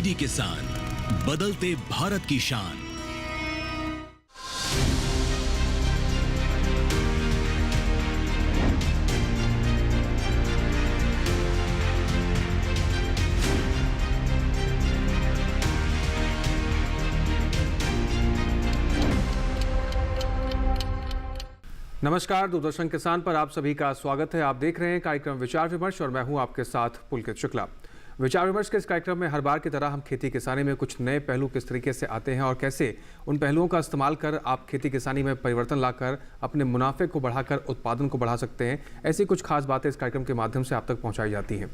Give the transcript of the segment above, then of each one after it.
DD किसान, बदलते भारत की शान। नमस्कार, दूरदर्शन किसान पर आप सभी का स्वागत है। आप देख रहे हैं कार्यक्रम विचार विमर्श और मैं हूं आपके साथ पुलकित शुक्ला। विचार विमर्श के इस कार्यक्रम में हर बार की तरह हम खेती किसानी में कुछ नए पहलू किस तरीके से आते हैं और कैसे उन पहलुओं का इस्तेमाल कर आप खेती किसानी में परिवर्तन लाकर अपने मुनाफे को बढ़ाकर उत्पादन को बढ़ा सकते हैं, ऐसी कुछ खास बातें इस कार्यक्रम के माध्यम से आप तक पहुंचाई जाती हैं।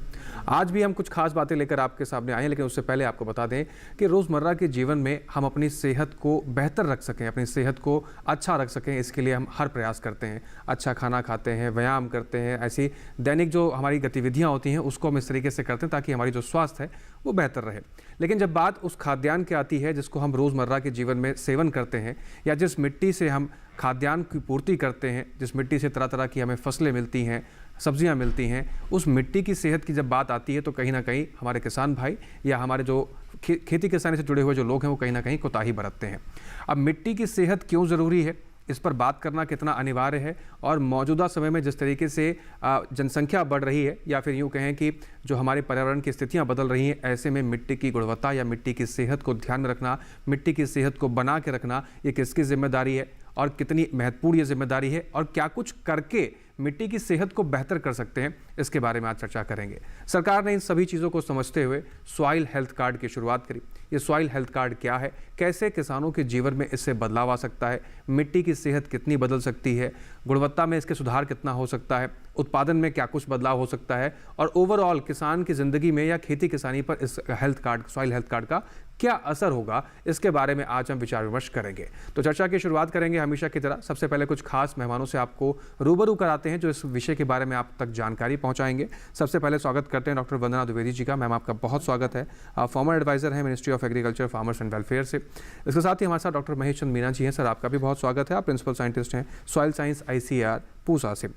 आज भी हम कुछ खास बातें लेकर आपके सामने आए हैं, लेकिन उससे पहले आपको बता दें कि रोज़मर्रा के जीवन में हम अपनी सेहत को बेहतर रख सकें, अपनी सेहत को अच्छा रख सकें, इसके लिए हम हर प्रयास करते हैं। अच्छा खाना खाते हैं, व्यायाम करते हैं, ऐसी दैनिक जो हमारी गतिविधियाँ होती हैं उसको हम इस तरीके से करते हैं ताकि हमारी जो स्वास्थ्य है वो बेहतर रहे। लेकिन जब बात उस खाद्यान्न की आती है जिसको हम रोज़मर्रा के जीवन में सेवन करते हैं या जिस मिट्टी से हम खाद्यान्न की पूर्ति करते हैं, जिस मिट्टी से तरह तरह की हमें फसलें मिलती हैं, सब्जियां मिलती हैं, उस मिट्टी की सेहत की जब बात आती है तो कहीं ना कहीं हमारे किसान भाई या हमारे जो खेती किसानी से जुड़े हुए जो लोग हैं वो कहीं ना कहीं कोताही बरतते हैं। अब मिट्टी की सेहत क्यों ज़रूरी है, इस पर बात करना कितना अनिवार्य है और मौजूदा समय में जिस तरीके से जनसंख्या बढ़ रही है या फिर यूँ कहें कि जो हमारे पर्यावरण की स्थितियां बदल रही हैं, ऐसे में मिट्टी की गुणवत्ता या मिट्टी की सेहत को ध्यान में रखना, मिट्टी की सेहत को बना के रखना, ये किसकी जिम्मेदारी है और कितनी महत्वपूर्ण ये जिम्मेदारी है और क्या कुछ करके मिट्टी की सेहत को बेहतर कर सकते हैं, इसके बारे में आज चर्चा करेंगे। सरकार ने इन सभी चीज़ों को समझते हुए सॉइल हेल्थ कार्ड की शुरुआत करी। ये सॉइल हेल्थ कार्ड क्या है, कैसे किसानों के जीवन में इससे बदलाव आ सकता है, मिट्टी की सेहत कितनी बदल सकती है, गुणवत्ता में इसके सुधार कितना हो सकता है, उत्पादन में क्या कुछ बदलाव हो सकता है और ओवरऑल किसान की ज़िंदगी में या खेती किसानी पर इस health card, soil health card का क्या असर होगा, इसके बारे में आज हम विचार विमर्श करेंगे। तो चर्चा की शुरुआत करेंगे हमेशा की तरह। सबसे पहले कुछ खास मेहमानों से आपको रूबरू कराते हैं जो इस विषय के बारे में आप तक जानकारी पहुंचाएंगे। सबसे पहले स्वागत करते हैं डॉक्टर वंदना द्विवेदी जी का। मैम, आपका बहुत स्वागत है। आप फॉर्मर एडवाइजर हैं ministry of agriculture, farmers and welfare से। इसके साथ ही हमारे साथ डॉक्टर महेश चंद मीना जी हैं। सर, आपका भी बहुत स्वागत है। आप प्रिंसिपल साइंटिस्ट हैं सॉइल साइंस ICAR पूसा से।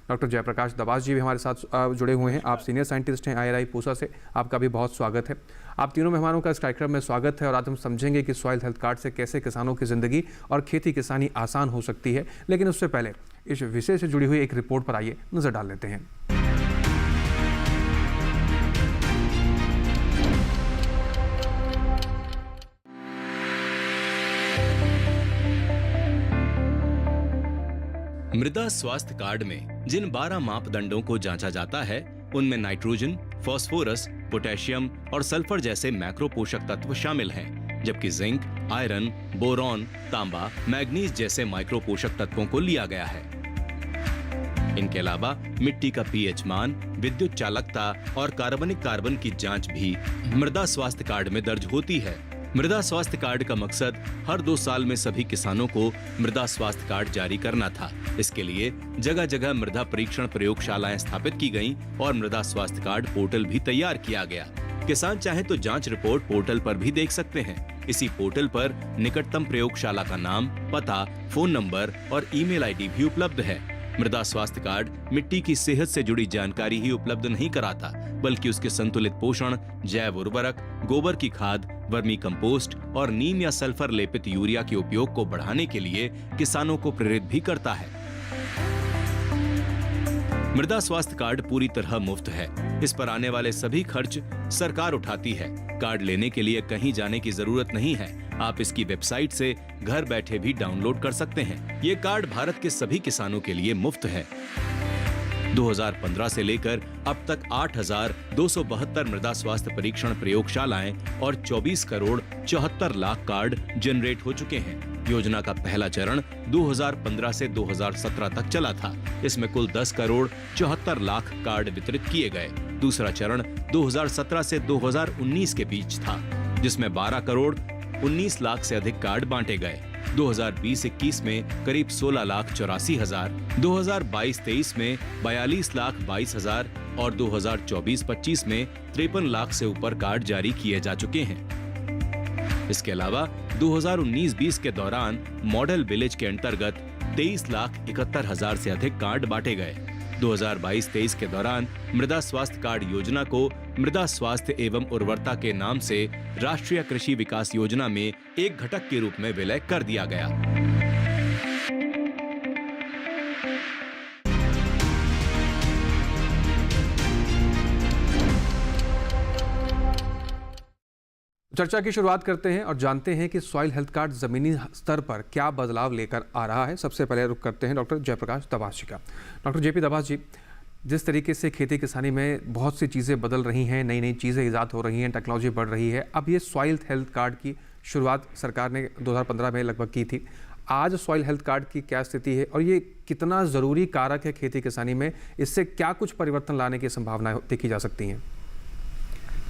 डॉक्टर जयप्रकाश दबास जी भी हमारे साथ जुड़े हुए हैं। आप सीनियर साइंटिस्ट हैं IRI पूसा से। आपका भी बहुत स्वागत है। आप तीनों मेहमानों का इस कार्यक्रम में स्वागत है और आज हम समझेंगे कि सॉइल हेल्थ कार्ड से कैसे किसानों की ज़िंदगी और खेती किसानी आसान हो सकती है। लेकिन उससे पहले इस विषय से जुड़ी हुई एक रिपोर्ट पर आइए नज़र डाल लेते हैं। मृदा स्वास्थ्य कार्ड में जिन 12 मापदंडों को जांचा जाता है उनमें नाइट्रोजन, फास्फोरस, पोटेशियम और सल्फर जैसे मैक्रो पोषक तत्व शामिल हैं, जबकि जिंक, आयरन, बोरॉन, तांबा, मैग्नीज जैसे माइक्रो पोषक तत्वों को लिया गया है। इनके अलावा मिट्टी का pH मान, विद्युत चालकता और कार्बनिक कार्बन की जांच भी मृदा स्वास्थ्य कार्ड में दर्ज होती है। मृदा स्वास्थ्य कार्ड का मकसद हर 2 साल में सभी किसानों को मृदा स्वास्थ्य कार्ड जारी करना था। इसके लिए जगह जगह मृदा परीक्षण प्रयोगशालाएं स्थापित की गईं और मृदा स्वास्थ्य कार्ड पोर्टल भी तैयार किया गया। किसान चाहे तो जांच रिपोर्ट पोर्टल पर भी देख सकते हैं। इसी पोर्टल पर निकटतम प्रयोगशाला का नाम, पता, फोन नंबर और ईमेल ID भी उपलब्ध है। मृदा स्वास्थ्य कार्ड मिट्टी की सेहत से जुड़ी जानकारी ही उपलब्ध नहीं कराता, बल्कि उसके संतुलित पोषण, जैव उर्वरक, गोबर की खाद, वर्मी कंपोस्ट और नीम या सल्फर लेपित यूरिया के उपयोग को बढ़ाने के लिए किसानों को प्रेरित भी करता है। मृदा स्वास्थ्य कार्ड पूरी तरह मुफ्त है। इस पर आने वाले सभी खर्च सरकार उठाती है। कार्ड लेने के लिए कहीं जाने की जरूरत नहीं है। आप इसकी वेबसाइट से घर बैठे भी डाउनलोड कर सकते हैं। ये कार्ड भारत के सभी किसानों के लिए मुफ्त है। 2015 से लेकर अब तक 8,272 मृदा स्वास्थ्य परीक्षण प्रयोगशालाएं और 24 करोड़ 74 लाख कार्ड जनरेट हो चुके हैं। योजना का पहला चरण 2015 से 2017 तक चला था। इसमें कुल 10 करोड़ 74 लाख कार्ड वितरित किए गए। दूसरा चरण 2017 से 2019 के बीच था, जिसमें 12 करोड़ 19 लाख से अधिक कार्ड बांटे गए। 2020-21 में करीब 16 लाख 84 हजार, 2022-23 में 42 लाख 22 हजार और 2024-25 में 53 लाख से ऊपर कार्ड जारी किए जा चुके हैं। इसके अलावा 2019-20 के दौरान मॉडल विलेज के अंतर्गत 23 लाख 71 हजार से अधिक कार्ड बांटे गए। 2022-23 के दौरान मृदा स्वास्थ्य कार्ड योजना को मृदा स्वास्थ्य एवं उर्वरता के नाम से राष्ट्रीय कृषि विकास योजना में एक घटक के रूप में विलय कर दिया गया। चर्चा की शुरुआत करते हैं और जानते हैं कि सॉइल हेल्थ कार्ड जमीनी स्तर पर क्या बदलाव लेकर आ रहा है। सबसे पहले रुख करते हैं डॉक्टर जयप्रकाश दबास जी का। डॉक्टर जेपी दबास जी, जिस तरीके से खेती किसानी में बहुत सी चीज़ें बदल रही हैं, नई नई चीज़ें ईजाद हो रही हैं, टेक्नोलॉजी बढ़ रही है, अब ये सॉइल हेल्थ कार्ड की शुरुआत सरकार ने 2015 में लगभग की थी। आज सॉइल हेल्थ कार्ड की क्या स्थिति है और ये कितना ज़रूरी कारक है खेती किसानी में? इससे क्या कुछ परिवर्तन लाने की संभावनाएं देखी जा सकती हैं?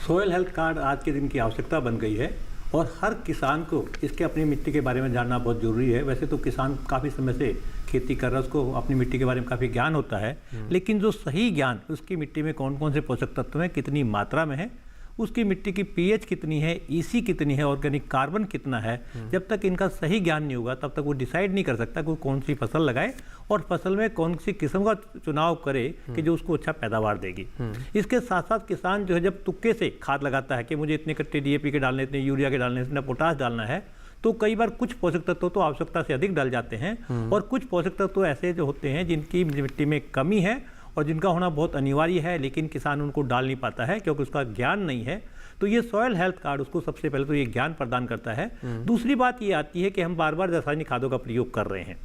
सॉइल हेल्थ कार्ड आज के दिन की आवश्यकता बन गई है और हर किसान को इसके अपनी मिट्टी के बारे में जानना बहुत ज़रूरी है। वैसे तो किसान काफ़ी समय से खेती कर रहा है, उसको अपनी मिट्टी के बारे में काफ़ी ज्ञान होता है, लेकिन जो सही ज्ञान उसकी मिट्टी में कौन कौन से पोषक तत्व हैं, कितनी मात्रा में है, उसकी मिट्टी की पीएच कितनी है, ईसी कितनी है, ऑर्गेनिक कार्बन कितना है, जब तक इनका सही ज्ञान नहीं होगा तब तक वो डिसाइड नहीं कर सकता कि वो कौन सी फसल लगाए और फसल में कौन सी किस्म का चुनाव करे कि जो उसको अच्छा पैदावार देगी। इसके साथ साथ किसान जो है जब तुक्के से खाद लगाता है कि मुझे इतने कट्टे डीएपी के डालने, इतने यूरिया के डालने, इतना पोटास डालना है, तो कई बार कुछ पोषक तत्व तो आवश्यकता से अधिक डल जाते हैं और कुछ पोषक तत्व ऐसे जो होते हैं जिनकी मिट्टी में कमी है और जिनका होना बहुत अनिवार्य है, लेकिन किसान उनको डाल नहीं पाता है क्योंकि उसका ज्ञान नहीं है। तो ये सॉइल हेल्थ कार्ड उसको सबसे पहले तो ये ज्ञान प्रदान करता है। दूसरी बात ये आती है कि हम बार बार रासायनिक खादों का प्रयोग कर रहे हैं,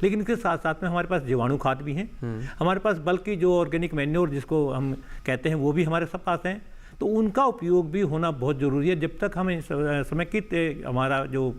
लेकिन इसके साथ साथ में हमारे पास जीवाणु खाद भी हैं, हमारे पास बल्कि जो ऑर्गेनिक मैन्योर जिसको हम कहते हैं वो भी हमारे सब पास हैं। तो उनका उपयोग भी होना बहुत ज़रूरी है। जब तक हम समेकित हमारा जो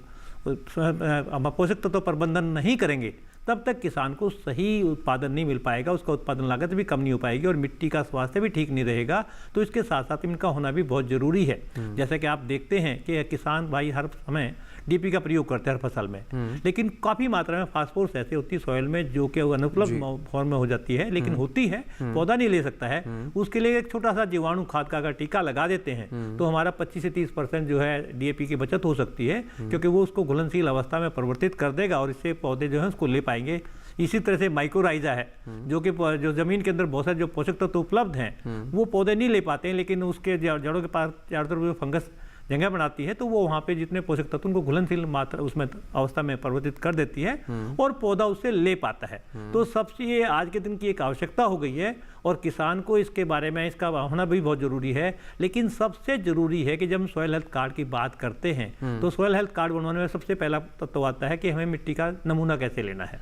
पोषक तत्व प्रबंधन नहीं करेंगे तब तक किसान को सही उत्पादन नहीं मिल पाएगा, उसका उत्पादन लागत भी कम नहीं हो पाएगी और मिट्टी का स्वास्थ्य भी ठीक नहीं रहेगा। तो इसके साथ साथ इनका होना भी बहुत ज़रूरी है। जैसे कि आप देखते हैं कि किसान भाई हर समय डीपी का प्रयोग करते हैं हर फसल में, लेकिन काफ़ी मात्रा में फास्फोरस ऐसे होती है सॉइल में जो कि अनुपलब्ध फॉर्म में हो जाती है, लेकिन होती है, पौधा नहीं ले सकता है। उसके लिए एक छोटा सा जीवाणु खाद का अगर टीका लगा देते हैं तो हमारा 25 से 30% जो है डीएपी की बचत हो सकती है, क्योंकि वो उसको घुलनशील अवस्था में परिवर्तित कर देगा और इससे पौधे जो है उसको ले पाएंगे। इसी तरह से माइक्रोराइजा है जो कि जो जमीन के अंदर बहुत सारे जो पोषक तत्व उपलब्ध हैं वो पौधे नहीं ले पाते हैं, लेकिन उसके जड़ों के पास चारों तरफ फंगस जगह बनाती है तो वो वहाँ पे जितने पोषक तत्व उनको घुलनशील मात्रा उसमें अवस्था में परिवर्तित कर देती है और पौधा उससे ले पाता है। तो सबसे ये आज के दिन की एक आवश्यकता हो गई है और किसान को इसके बारे में इसका होना भी बहुत ज़रूरी है। लेकिन सबसे ज़रूरी है कि जब हम सॉइल हेल्थ कार्ड की बात करते हैं तो सॉइल हेल्थ कार्ड बनवाने में सबसे पहला तत्व आता है कि हमें मिट्टी का नमूना कैसे लेना है,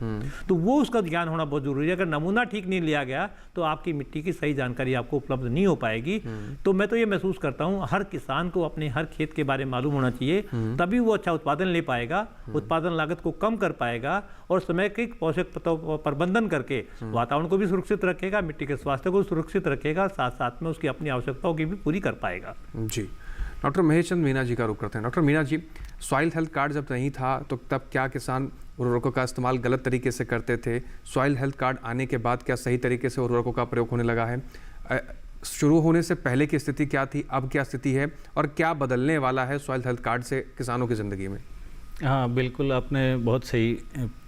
तो वो उसका ज्ञान होना बहुत ज़रूरी है। अगर नमूना ठीक नहीं लिया गया तो आपकी मिट्टी की सही जानकारी आपको उपलब्ध नहीं हो पाएगी। तो मैं तो ये महसूस करता हूँ हर किसान को अपने हर खेत के बारे में मालूम होना चाहिए, तभी वो अच्छा उत्पादन ले पाएगा, उत्पादन लागत को कम कर पाएगा और समय के पोषक तत्व प्रबंधन करके वातावरण को भी सुरक्षित रखेगा, मिट्टी के स्वास्थ्य को सुरक्षित रखेगा, साथ साथ में उसकी अपनी आवश्यकताओं की भी पूरी कर पाएगा। जी, डॉक्टर महेश चंद मीना जी का रुख करते हैं। Doctor Meena ji, soil health card जब नहीं था तो तब क्या किसान उर्वरकों का इस्तेमाल गलत तरीके से करते थे? सॉइल हेल्थ कार्ड आने के बाद क्या सही तरीके से उर्वरकों का प्रयोग होने लगा है? शुरू होने से पहले की स्थिति क्या थी, अब क्या स्थिति है और क्या बदलने वाला है सॉइल हेल्थ कार्ड से किसानों की ज़िंदगी में? हाँ, बिल्कुल आपने बहुत सही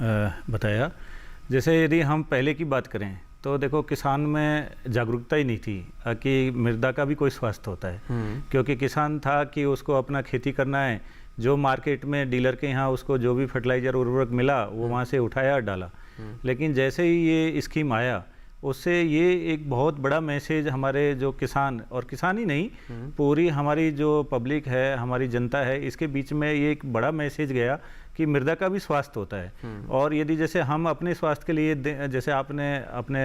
बताया। जैसे यदि हम पहले की बात करें तो देखो किसान में जागरूकता ही नहीं थी कि मृदा का भी कोई स्वास्थ्य होता है, क्योंकि किसान था कि उसको अपना खेती करना है, जो मार्केट में डीलर के यहाँ उसको जो भी फर्टिलाइज़र उर्वरक मिला वो वहाँ से उठाया और डाला। लेकिन जैसे ही ये स्कीम आया उससे ये एक बहुत बड़ा मैसेज हमारे जो किसान और किसान ही नहीं पूरी हमारी जो पब्लिक है, हमारी जनता है, इसके बीच में ये एक बड़ा मैसेज गया कि मृदा का भी स्वास्थ्य होता है। और यदि जैसे हम अपने स्वास्थ्य के लिए जैसे आपने अपने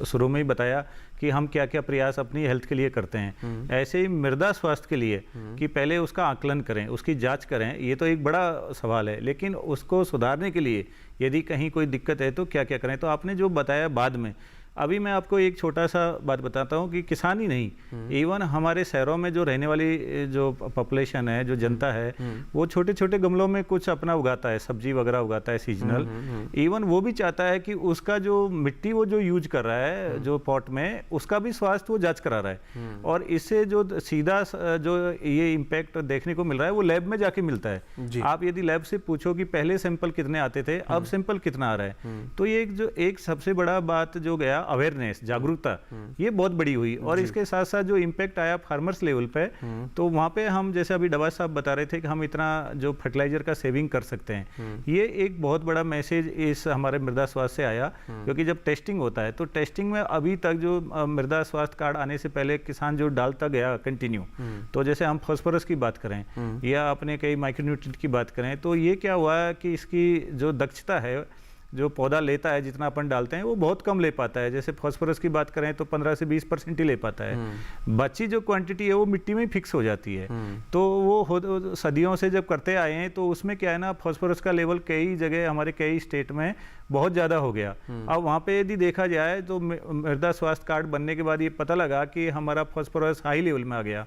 शुरू में ही बताया कि हम क्या क्या प्रयास अपनी हेल्थ के लिए करते हैं, ऐसे ही मृदा स्वास्थ्य के लिए कि पहले उसका आकलन करें, उसकी जांच करें, ये तो एक बड़ा सवाल है। लेकिन उसको सुधारने के लिए यदि कहीं कोई दिक्कत है तो क्या क्या करें, तो आपने जो बताया बाद में, अभी मैं आपको एक छोटा सा बात बताता हूँ कि किसान ही नहीं, इवन हमारे शहरों में जो रहने वाली जो पॉपुलेशन है, जो जनता है, वो छोटे छोटे गमलों में कुछ अपना उगाता है, सब्जी वगैरह उगाता है सीजनल। इवन वो भी चाहता है कि उसका जो मिट्टी वो जो यूज कर रहा है जो पॉट में, उसका भी स्वास्थ्य वो जांच करा रहा है। और इससे जो सीधा जो ये इम्पैक्ट देखने को मिल रहा है वो लैब में जाके मिलता है। आप यदि लैब से पूछो कि पहले सैंपल कितने आते थे, अब सैंपल कितना आ रहा है, तो ये जो एक सबसे बड़ा बात जो गया अवेयरनेस, जागरूकता, ये बहुत बड़ी हुई। और इसके साथ साथ जो इम्पैक्ट आया फार्मर्स लेवल पे, तो वहाँ पे हम जैसे अभी डबा साहब बता रहे थे कि हम इतना जो फर्टिलाइजर का सेविंग कर सकते हैं, ये एक बहुत बड़ा मैसेज इस हमारे मृदा स्वास्थ्य से आया। क्योंकि जब टेस्टिंग होता है तो टेस्टिंग में अभी तक जो मृदा स्वास्थ्य कार्ड आने से पहले किसान जो डालता गया कंटिन्यू, तो जैसे हम फास्फोरस की बात करें या अपने कई माइक्रोन्यूट्रिएंट की बात करें, तो ये क्या हुआ कि इसकी जो दक्षता है, जो पौधा लेता है जितना अपन डालते हैं वो बहुत कम ले पाता है। जैसे फास्फोरस की बात करें तो 15 से 20% ही ले पाता है। बची जो क्वांटिटी है वो मिट्टी में फिक्स हो जाती है। तो वो सदियों से जब करते आए हैं, तो उसमें क्या है ना, फास्फोरस का लेवल कई जगह हमारे कई स्टेट में बहुत ज़्यादा हो गया। अब वहाँ पे यदि देखा जाए तो मृदा स्वास्थ्य कार्ड बनने के बाद ये पता लगा कि हमारा फास्फोरस हाई लेवल में आ गया,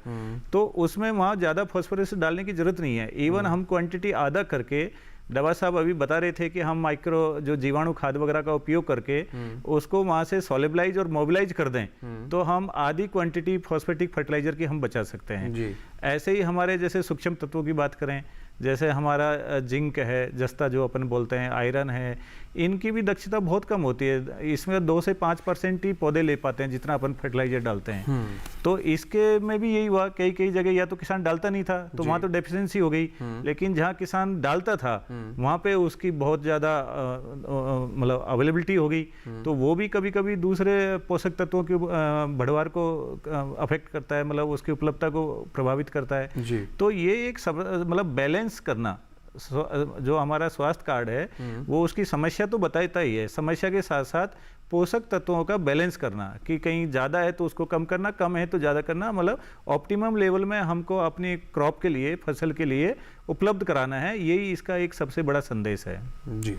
तो उसमें वहाँ ज़्यादा फास्फोरस डालने की जरूरत नहीं है। इवन हम क्वांटिटी आधा करके, दवा साहब अभी बता रहे थे कि हम माइक्रो जो जीवाणु खाद वगैरह का उपयोग करके उसको वहाँ से सॉलिबलाइज और मोबिलाइज कर दें, तो हम आधी क्वांटिटी फॉस्फेटिक फर्टिलाइजर की हम बचा सकते हैं। ऐसे ही हमारे जैसे सूक्ष्म तत्वों की बात करें, जैसे हमारा जिंक है, जस्ता जो अपन बोलते हैं, आयरन है, इनकी भी दक्षता बहुत कम होती है। इसमें 2 से 5% ही पौधे ले पाते हैं जितना अपन फर्टिलाइजर डालते हैं। तो इसके में भी यही हुआ, कई जगह या तो किसान डालता नहीं था तो वहाँ तो डेफिशिएंसी हो गई, लेकिन जहाँ किसान डालता था वहाँ पे उसकी बहुत ज़्यादा मतलब अवेलेबिलिटी हो गई। तो वो भी कभी कभी दूसरे पोषक तत्वों के बढ़वार को अफेक्ट करता है, मतलब उसकी उपलब्धता को प्रभावित करता है। तो ये एक मतलब बैलेंस करना, जो हमारा स्वास्थ्य कार्ड है वो उसकी समस्या तो बताता ही है, समस्या के साथ साथ पोषक तत्वों का बैलेंस करना, कि कहीं ज़्यादा है तो उसको कम करना, कम है तो ज़्यादा करना, मतलब ऑप्टिमम लेवल में हमको अपनी क्रॉप के लिए, फसल के लिए उपलब्ध कराना है। यही इसका एक सबसे बड़ा संदेश है जी।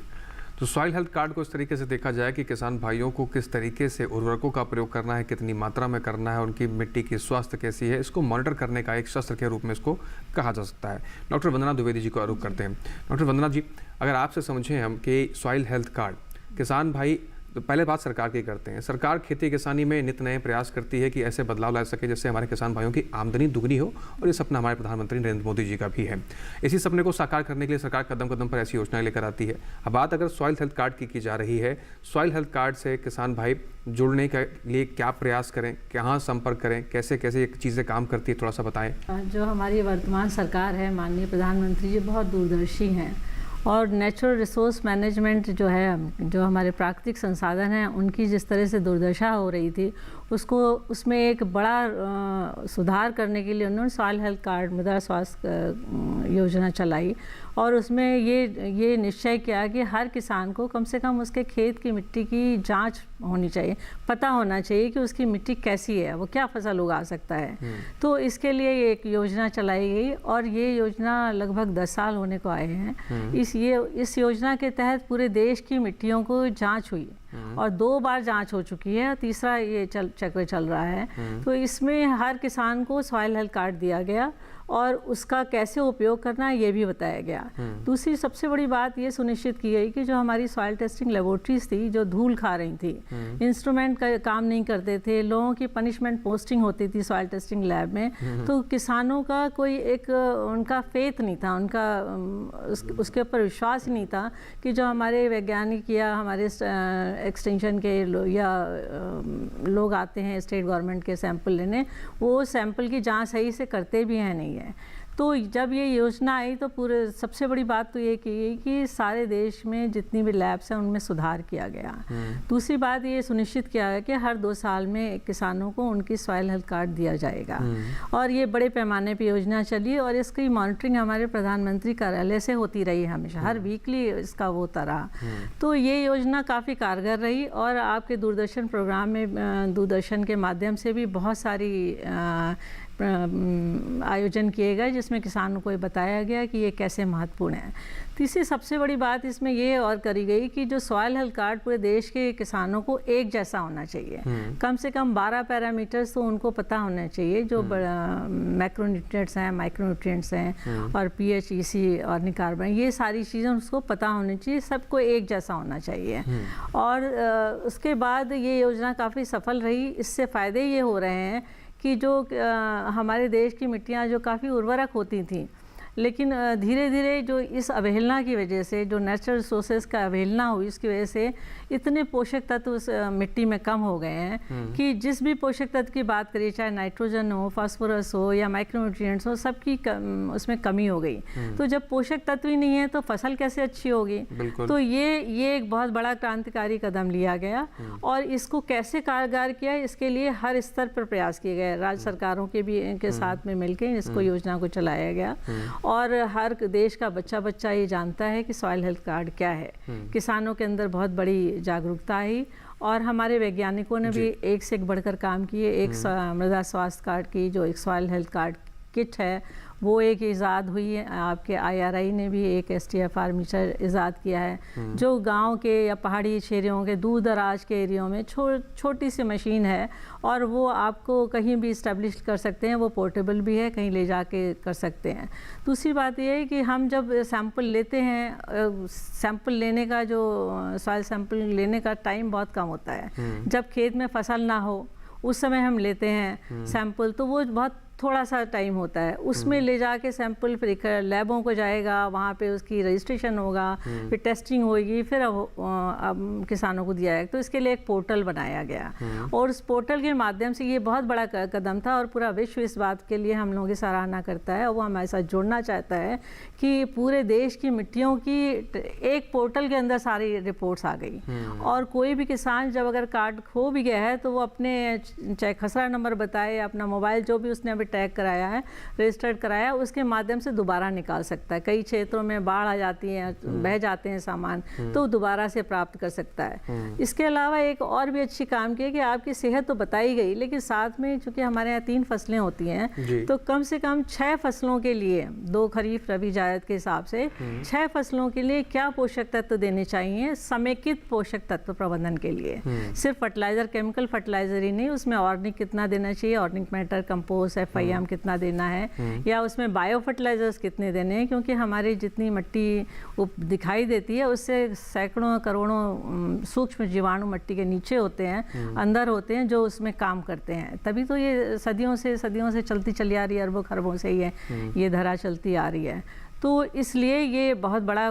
तो सॉइल हेल्थ कार्ड को इस तरीके से देखा जाए कि किसान भाइयों को किस तरीके से उर्वरकों का प्रयोग करना है, कितनी मात्रा में करना है, उनकी मिट्टी की स्वास्थ्य कैसी है, इसको मॉनिटर करने का एक शस्त्र के रूप में इसको कहा जा सकता है। डॉक्टर वंदना द्विवेदी जी को आरोप करते हैं। डॉक्टर वंदना जी, अगर आपसे समझें हम कि सॉइल हेल्थ कार्ड किसान भाई, तो पहले बात सरकार की करते हैं। सरकार खेती किसानी में नित नए प्रयास करती है कि ऐसे बदलाव ला सके जिससे हमारे किसान भाइयों की आमदनी दुगनी हो, और ये सपना हमारे प्रधानमंत्री नरेंद्र मोदी जी का भी है। इसी सपने को साकार करने के लिए सरकार कदम कदम पर ऐसी योजनाएं लेकर आती है। अब बात अगर सॉइल हेल्थ कार्ड की जा रही है, सॉइल हेल्थ कार्ड से किसान भाई जुड़ने के लिए क्या प्रयास करें, कहाँ संपर्क करें, कैसे कैसे ये चीज़ें काम करती है, थोड़ा सा बताएं। जो हमारी वर्तमान सरकार है, माननीय प्रधानमंत्री जी बहुत दूरदर्शी हैं, और नेचुरल रिसोर्स मैनेजमेंट जो है, जो हमारे प्राकृतिक संसाधन हैं, उनकी जिस तरह से दुर्दशा हो रही थी, उसमें एक बड़ा सुधार करने के लिए उन्होंने सॉइल हेल्थ कार्ड, मृदा स्वास्थ्य योजना चलाई, और उसमें ये निश्चय किया कि हर किसान को कम से कम उसके खेत की मिट्टी की जांच होनी चाहिए, पता होना चाहिए कि उसकी मिट्टी कैसी है, वो क्या फसल उगा सकता है। तो इसके लिए ये एक योजना चलाई गई, और ये योजना लगभग 10 साल होने को आए हैं। इस योजना के तहत पूरे देश की मिट्टियों को जांच हुई, और 2 बार जांच हो चुकी है, तीसरा ये चक्र चल रहा है। तो इसमें हर किसान को सॉइल हेल्थ कार्ड दिया गया, और उसका कैसे उपयोग करना है ये भी बताया गया। दूसरी सबसे बड़ी बात ये सुनिश्चित की गई कि जो हमारी सॉइल टेस्टिंग लेबोरेटरीज थी, जो धूल खा रही थी, इंस्ट्रूमेंट का काम नहीं करते थे, लोगों की पनिशमेंट पोस्टिंग होती थी सॉइल टेस्टिंग लैब में, तो किसानों का कोई एक उनका फेथ नहीं था, उनका उसके ऊपर विश्वास ही नहीं था कि जो हमारे वैज्ञानिक या हमारे एक्सटेंशन के या लोग आते हैं स्टेट गवर्नमेंट के सैंपल लेने, वो सैंपल की जाँच सही से करते भी हैं नहीं है। तो जब ये योजना आई तो पूरे सबसे बड़ी बात तो ये की गई कि सारे देश में जितनी भी लैब्स हैं उनमें सुधार किया गया। दूसरी बात ये सुनिश्चित किया गया कि हर 2 साल में किसानों को उनकी सॉइल हेल्थ कार्ड दिया जाएगा, और ये बड़े पैमाने पर योजना चली, और इसकी मॉनिटरिंग हमारे प्रधानमंत्री कार्यालय से होती रही हमेशा, हर वीकली इसका वो रहा। तो ये योजना काफ़ी कारगर रही, और आपके दूरदर्शन प्रोग्राम में, दूरदर्शन के माध्यम से भी बहुत सारी आयोजन किए गए जिसमें किसानों को ये बताया गया कि ये कैसे महत्वपूर्ण है। तीसरी सबसे बड़ी बात इसमें ये और करी गई कि जो सॉइल हेल्थ कार्ड पूरे देश के किसानों को एक जैसा होना चाहिए, कम से कम 12 पैरामीटर्स तो उनको पता होना चाहिए, जो मैक्रोन्यूट्रिएंट्स हैं, माइक्रोन्यूट्रिएंट्स हैं, और पीएच, ईसी और निकार्बन, ये सारी चीज़ें उसको पता होनी चाहिए, सबको एक जैसा होना चाहिए। और उसके बाद ये योजना काफ़ी सफल रही। इससे फ़ायदे ये हो रहे हैं कि जो हमारे देश की मिट्टियाँ जो काफ़ी उर्वरक होती थी, लेकिन धीरे धीरे जो इस अवहेलना की वजह से, जो नेचुरल रिसोर्सेज का अवहेलना हुई, उसकी वजह से इतने पोषक तत्व उस मिट्टी में कम हो गए हैं कि जिस भी पोषक तत्व की बात करिए, चाहे नाइट्रोजन हो, फास्फोरस हो या माइक्रोन्यूट्रिएंट्स हो, सबकी उसमें कमी हो गई। तो जब पोषक तत्व ही नहीं है तो फसल कैसे अच्छी होगी? तो ये एक बहुत बड़ा क्रांतिकारी कदम लिया गया और इसको कैसे कारगर किया, इसके लिए हर स्तर पर प्रयास किए गए। राज्य सरकारों के साथ में मिलकर इसको योजना को चलाया गया और हर देश का बच्चा ये जानता है कि सॉइल हेल्थ कार्ड क्या है। किसानों के अंदर बहुत बड़ी जागरूकता आई और हमारे वैज्ञानिकों ने भी एक से एक बढ़कर काम किए। एक मृदा स्वास्थ्य कार्ड की जो एक सॉइल हेल्थ कार्ड किट है वो एक ईजाद हुई है। आपके IRI ने भी एक STFR मीटर ईजाद किया है जो गांव के या पहाड़ी क्षेत्रों के दूर दराज के एरियो में छोटी सी मशीन है और वो आपको कहीं भी इस्टेब्लिश कर सकते हैं। वो पोर्टेबल भी है, कहीं ले जाके कर सकते हैं। दूसरी बात ये है कि हम जब सैंपल लेते हैं, सैंपल लेने का जो सॉइल सैंपल लेने का टाइम बहुत कम होता है। जब खेत में फसल ना हो उस समय हम लेते हैं सैंपल, तो वो बहुत थोड़ा सा टाइम होता है। उसमें ले जाके सैंपल फिर लैबों को जाएगा, वहाँ पे उसकी रजिस्ट्रेशन होगा, फिर टेस्टिंग होगी, फिर अब किसानों को दिया जाएगा। तो इसके लिए एक पोर्टल बनाया गया और उस पोर्टल के माध्यम से ये बहुत बड़ा कदम था और पूरा विश्व इस बात के लिए हम लोगों की सराहना करता है और वो हमारे साथ जुड़ना चाहता है कि पूरे देश की मिट्टियों की एक पोर्टल के अंदर सारी रिपोर्ट्स आ गई और कोई भी किसान जब अगर कार्ड खो भी गया है तो वो अपने चाहे खसरा नंबर बताए, अपना मोबाइल जो भी उसने टैग कराया है, रजिस्टर्ड कराया, उसके माध्यम से दोबारा निकाल सकता है। कई क्षेत्रों में बाढ़ आ जाती है, बह जाते हैं सामान, तो दोबारा से प्राप्त कर सकता है। इसके अलावा एक और भी अच्छी काम किया कि आपकी सेहत तो बताई गई, लेकिन साथ में चूंकि हमारे यहाँ 3 फसलें होती हैं तो कम से कम 6 फसलों के लिए, 2 खरीफ रबी जायद के हिसाब से 6 फसलों के लिए क्या पोषक तत्व देने चाहिए समेकित पोषक तत्व प्रबंधन के लिए। सिर्फ फर्टिलाइजर, केमिकल फर्टिलाइजर ही नहीं, उसमें ऑर्गेनिक कितना देना चाहिए, ऑर्गेनिक मैटर, कंपोस्ट, FIM कितना देना है या उसमें बायो फर्टिलाइजर्स कितने देने हैं, क्योंकि हमारी जितनी मिट्टी दिखाई देती है उससे सैकड़ों करोड़ों सूक्ष्म जीवाणु मिट्टी के नीचे होते हैं, अंदर होते हैं, जो उसमें काम करते हैं। तभी तो ये सदियों से चलती चली आ रही है, अरबों खरबों से ये धरा चलती आ रही है। तो इसलिए ये बहुत बड़ा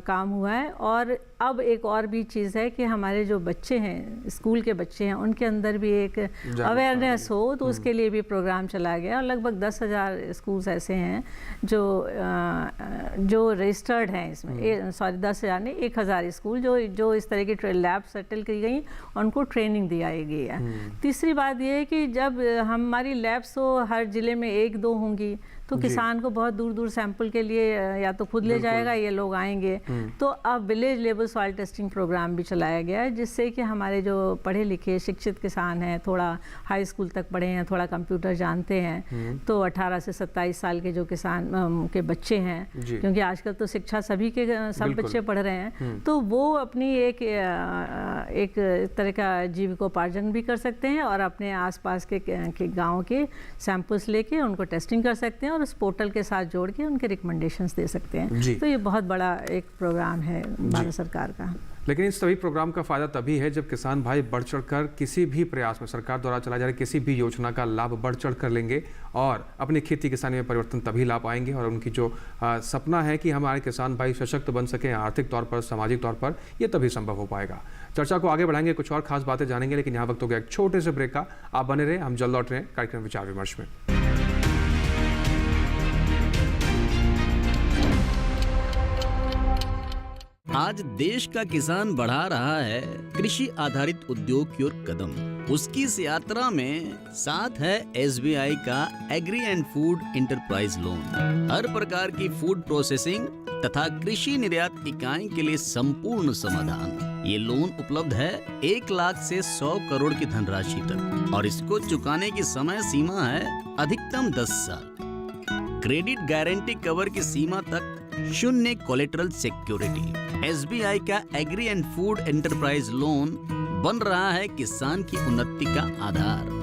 काम हुआ है। और अब एक और भी चीज़ है कि हमारे जो बच्चे हैं, स्कूल के बच्चे हैं, उनके अंदर भी एक अवेयरनेस हो, तो उसके लिए भी प्रोग्राम चलाया गया और लगभग 10,000 स्कूल्स ऐसे हैं जो रजिस्टर्ड हैं इसमें। सॉरी 10,000 नहीं, 1,000 स्कूल जो इस तरह की लैब सेटल की गई और उनको ट्रेनिंग दी गई है। तीसरी बात ये है कि जब हमारी लैब्स तो हर ज़िले में 1-2 होंगी तो किसान को बहुत दूर दूर सैंपल के लिए या तो खुद ले जाएगा या लोग आएंगे। तो अब village level soil testing programme भी चलाया गया है, जिससे कि हमारे जो पढ़े लिखे शिक्षित किसान हैं, थोड़ा हाई स्कूल तक पढ़े हैं, थोड़ा कंप्यूटर जानते हैं, तो 18 से 27 साल के जो किसान के बच्चे हैं, क्योंकि आजकल तो शिक्षा सभी के सब बच्चे पढ़ रहे हैं, तो वो अपनी एक तरह का जीविकोपार्जन भी कर सकते हैं और अपने आसपास के गाँव के सैंपल्स लेके उनको टेस्टिंग कर सकते हैं और उस पोर्टल के साथ जोड़ के उनके रिकमेंडेशंस दे सकते हैं। तो ये बहुत बड़ा एक प्रोग्राम है भारत सरकार का। लेकिन इस सभी प्रोग्राम का फायदा तभी है जब किसान भाई बढ़ चढ़कर किसी भी प्रयास में, सरकार द्वारा चलाई जा रही किसी भी योजना का लाभ बढ़ चढ़ कर लेंगे और अपनी खेती किसानी में परिवर्तन तभी ला पाएंगे। और उनकी जो सपना है कि हमारे किसान भाई सशक्त बन सकें आर्थिक तौर पर, सामाजिक तौर पर, ये तभी संभव हो पाएगा। चर्चा को आगे बढ़ाएंगे, कुछ और खास बातें जानेंगे, लेकिन यहाँ वक्त हो गया एक छोटे से ब्रेक का। आप बने रहे, हम जल्द लौट रहे हैं कार्यक्रम विचार विमर्श में। आज देश का किसान बढ़ा रहा है कृषि आधारित उद्योग की ओर कदम। उसकी इस यात्रा में साथ है SBI का agri and food enterprise loan. हर प्रकार की फूड प्रोसेसिंग तथा कृषि निर्यात इकाई के लिए संपूर्ण समाधान। ये लोन उपलब्ध है 1 लाख से 100 करोड़ की धनराशि तक और इसको चुकाने की समय सीमा है अधिकतम 10 साल। क्रेडिट गारंटी कवर की सीमा तक 0 कोलेटरल सिक्योरिटी। SBI का agri and food enterprise loan बन रहा है किसान की उन्नति का आधार।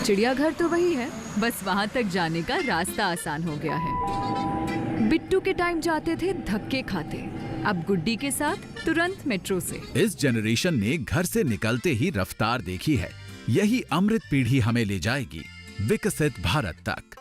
चिड़ियाघर तो वही है, बस वहाँ तक जाने का रास्ता आसान हो गया है। बिट्टू के टाइम जाते थे धक्के खाते, अब गुड्डी के साथ तुरंत मेट्रो से। इस जनरेशन ने घर से निकलते ही रफ्तार देखी है। यही अमृत पीढ़ी हमें ले जाएगी विकसित भारत तक।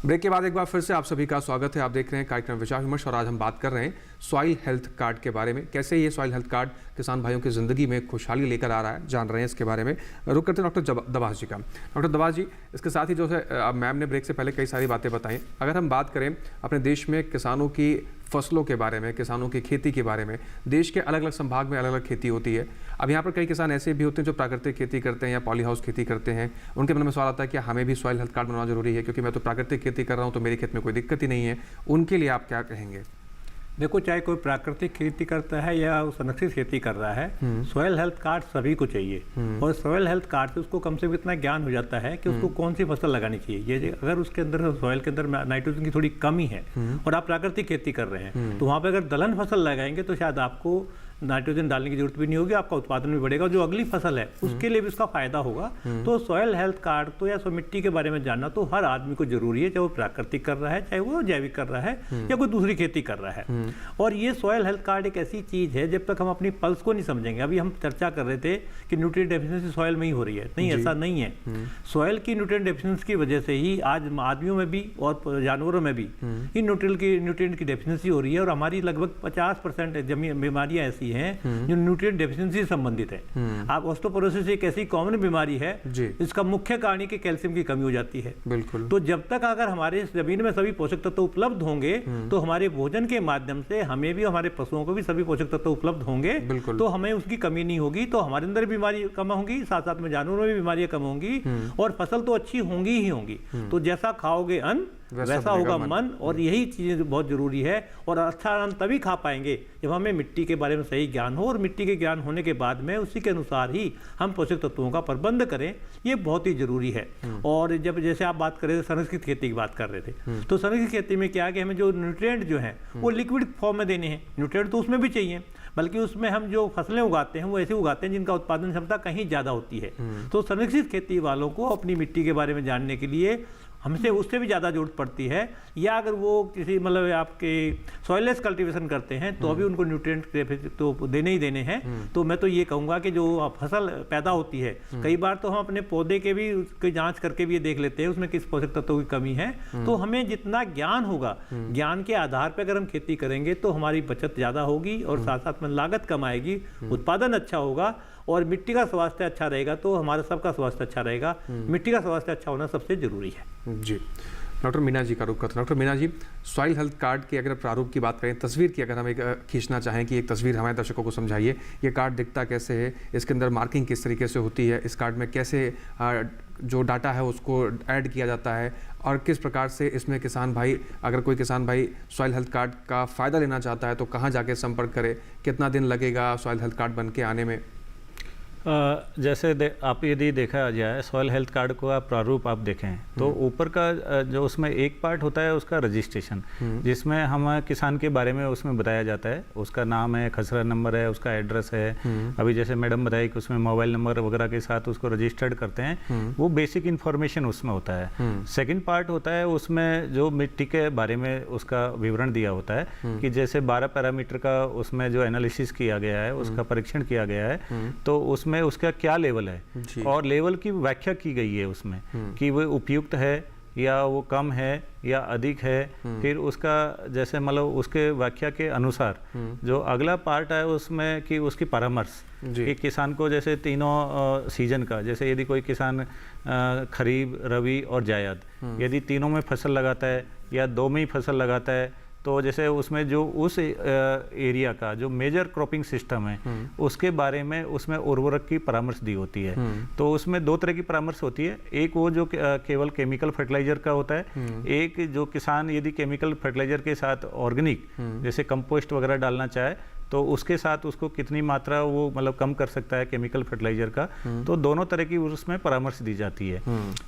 ब्रेक के बाद एक बार फिर से आप सभी का स्वागत है। आप देख रहे हैं कार्यक्रम विचार विमर्श और आज हम बात कर रहे हैं सॉइल हेल्थ कार्ड के बारे में। कैसे ये सॉइल हेल्थ कार्ड किसान भाइयों की ज़िंदगी में खुशहाली लेकर आ रहा है, जान रहे हैं इसके बारे में। रुक करते हैं डॉक्टर दबास जी का। डॉक्टर दबास जी, इसके साथ ही जो है मैम ने ब्रेक से पहले कई सारी बातें बताई। अगर हम बात करें अपने देश में किसानों की फसलों के बारे में, किसानों की खेती के बारे में, देश के अलग अलग संभाग में अलग अलग खेती होती है। अब यहाँ पर कई किसान ऐसे भी होते हैं जो प्राकृतिक खेती करते हैं या पॉली हाउस खेती करते हैं। उनके मन में सवाल आता है कि हमें भी सॉइल हेल्थ कार्ड बनाना जरूरी है, क्योंकि मैं तो प्राकृतिक खेती कर रहा हूँ तो मेरे खेत में कोई दिक्कत ही नहीं है। उनके लिए आप क्या कहेंगे? देखो, चाहे कोई प्राकृतिक खेती करता है या संरक्षित खेती कर रहा है, सॉइल हेल्थ कार्ड सभी को चाहिए। और सॉइल हेल्थ कार्ड से उसको कम से कम इतना ज्ञान हो जाता है कि उसको कौन सी फसल लगानी चाहिए। ये अगर उसके अंदर सॉइल के अंदर नाइट्रोजन की थोड़ी कमी है और आप प्राकृतिक खेती कर रहे हैं, तो वहाँ पर अगर दलहन फसल लगाएंगे तो शायद आपको नाइट्रोजन डालने की जरूरत भी नहीं होगी, आपका उत्पादन भी बढ़ेगा। जो अगली फसल है उसके लिए भी उसका फायदा होगा। तो सॉइल हेल्थ कार्ड तो या मिट्टी के बारे में जानना तो हर आदमी को जरूरी है, चाहे वो प्राकृतिक कर रहा है, चाहे वो जैविक कर रहा है या कोई दूसरी खेती कर रहा है। और ये सॉइल हेल्थ कार्ड एक ऐसी चीज है, जब तक हम अपनी पल्स को नहीं समझेंगे। अभी हम चर्चा कर रहे थे कि न्यूट्रिएंट डेफिशिएंसी सॉइल में ही हो रही है, नहीं, ऐसा नहीं है। सॉइल की न्यूट्रिएंट डेफिशिएंसी की वजह से ही आज आदमियों में भी और जानवरों में भी इन न्यूट्रिएंट की डेफिशिएंसी हो रही है। और हमारी लगभग 50% बीमारियां ऐसी हैं जो न्यूट्रिएंट डेफिशिएंसी से संबंधित है। आप ऑस्टियोपोरोसिस एक ऐसी कॉमन बीमारी है इसका मुख्य कारण कि कैल्शियम की कमी हो जाती है। बिल्कुल। तो जब तक अगर हमारे जमीन में सभी पोषक तत्व उपलब्ध होंगे तो हमारे भोजन के माध्यम से हमें भी, हमारे पशुओं को भी सभी पोषक तत्व उपलब्ध होंगे, तो हमें उसकी कमी नहीं होगी। तो हमारे अंदर बीमारी कम होंगी, साथ साथ में जानवरों में भी बीमारियां कम होंगी और फसल तो अच्छी होंगी ही होंगी। तो जैसा खाओगे अन्न वैसा होगा मन। और यही चीजें बहुत जरूरी है। और अच्छा अन्न तभी खा पाएंगे जब हमें मिट्टी के बारे में सही ज्ञान हो, और मिट्टी के ज्ञान होने के बाद में उसी के अनुसार ही हम पोषक तत्वों का प्रबंध करें। ये बहुत ही जरूरी है। और जब जैसे आप बात कर रहे थे, संरक्षित खेती की बात कर रहे थे, तो संरक्षित खेती में क्या है कि हमें जो न्यूट्रिएंट जो है वो लिक्विड फॉर्म में देने हैं। न्यूट्रिएंट तो उसमें भी चाहिए, बल्कि उसमें हम जो फसलें उगाते हैं वो ऐसे उगाते हैं जिनका उत्पादन क्षमता कहीं ज़्यादा होती है। तो संरक्षित खेती वालों को अपनी मिट्टी के बारे में जानने के लिए हमसे उससे भी ज़्यादा जरूरत पड़ती है। या अगर वो किसी मतलब आपके सॉइललेस कल्टीवेशन करते हैं तो अभी उनको न्यूट्रिएंट तो देने ही देने हैं। तो मैं तो ये कहूँगा कि जो फसल पैदा होती है, कई बार तो हम अपने पौधे के भी उसकी जांच करके भी ये देख लेते हैं उसमें किस पोषक तत्वों की कमी है। तो हमें जितना ज्ञान होगा, ज्ञान के आधार पर अगर हम खेती करेंगे तो हमारी बचत ज़्यादा होगी और साथ साथ में लागत कम आएगी, उत्पादन अच्छा होगा और मिट्टी का स्वास्थ्य अच्छा रहेगा तो हमारा सबका स्वास्थ्य अच्छा रहेगा। मिट्टी का स्वास्थ्य अच्छा होना सबसे जरूरी है। जी, डॉक्टर मीना जी का रुख करते हैं। Doctor Meena ji, soil health card की अगर प्रारूप की बात करें, तस्वीर की अगर हम एक खींचना चाहें कि एक तस्वीर हमारे दर्शकों को समझाइए, ये कार्ड दिखता कैसे है, इसके अंदर मार्किंग किस तरीके से होती है, इस कार्ड में कैसे जो डाटा है उसको ऐड किया जाता है और किस प्रकार से इसमें किसान भाई, अगर कोई किसान भाई सॉइल हेल्थ कार्ड का फ़ायदा लेना चाहता है तो कहाँ जाके संपर्क करे, कितना दिन लगेगा सॉइल हेल्थ कार्ड बन के आने में? जैसे आप यदि देखा जाए सॉइल हेल्थ कार्ड को आप प्रारूप आप देखें तो ऊपर का जो उसमें एक पार्ट होता है उसका रजिस्ट्रेशन, जिसमें हम किसान के बारे में उसमें बताया जाता है, उसका नाम है, खसरा नंबर है, उसका एड्रेस है। अभी जैसे मैडम बताई कि उसमें मोबाइल नंबर वगैरह के साथ उसको रजिस्टर्ड करते हैं, वो बेसिक इन्फॉर्मेशन उसमें होता है। सेकेंड पार्ट होता है उसमें जो मिट्टी के बारे में उसका विवरण दिया होता है कि जैसे 12 पैरामीटर का उसमें जो एनालिसिस किया गया है, उसका परीक्षण किया गया है, तो उसमें उसका क्या लेवल है और लेवल की व्याख्या की गई है उसमें कि वो उपयुक्त है या वो कम है या अधिक है। फिर उसका जैसे मतलब उसके व्याख्या के अनुसार जो अगला पार्ट है उसमें कि उसकी परामर्श कि किसान को जैसे तीनों सीजन का, जैसे यदि कोई किसान खरीफ, रबी और जायद यदि तीनों में फसल लगाता है या 2 में ही फसल लगाता है, तो जैसे उसमें जो उस एरिया का जो मेजर क्रॉपिंग सिस्टम है उसके बारे में उसमें उर्वरक की परामर्श दी होती है। तो उसमें 2 तरह की परामर्श होती है, एक वो जो केवल केमिकल फर्टिलाइजर का होता है, एक जो किसान यदि केमिकल फर्टिलाइजर के साथ ऑर्गेनिक जैसे कंपोस्ट वगैरह डालना चाहे तो उसके साथ उसको कितनी मात्रा वो मतलब कम कर सकता है केमिकल फर्टिलाइजर का, तो दोनों तरह की उसमें परामर्श दी जाती है।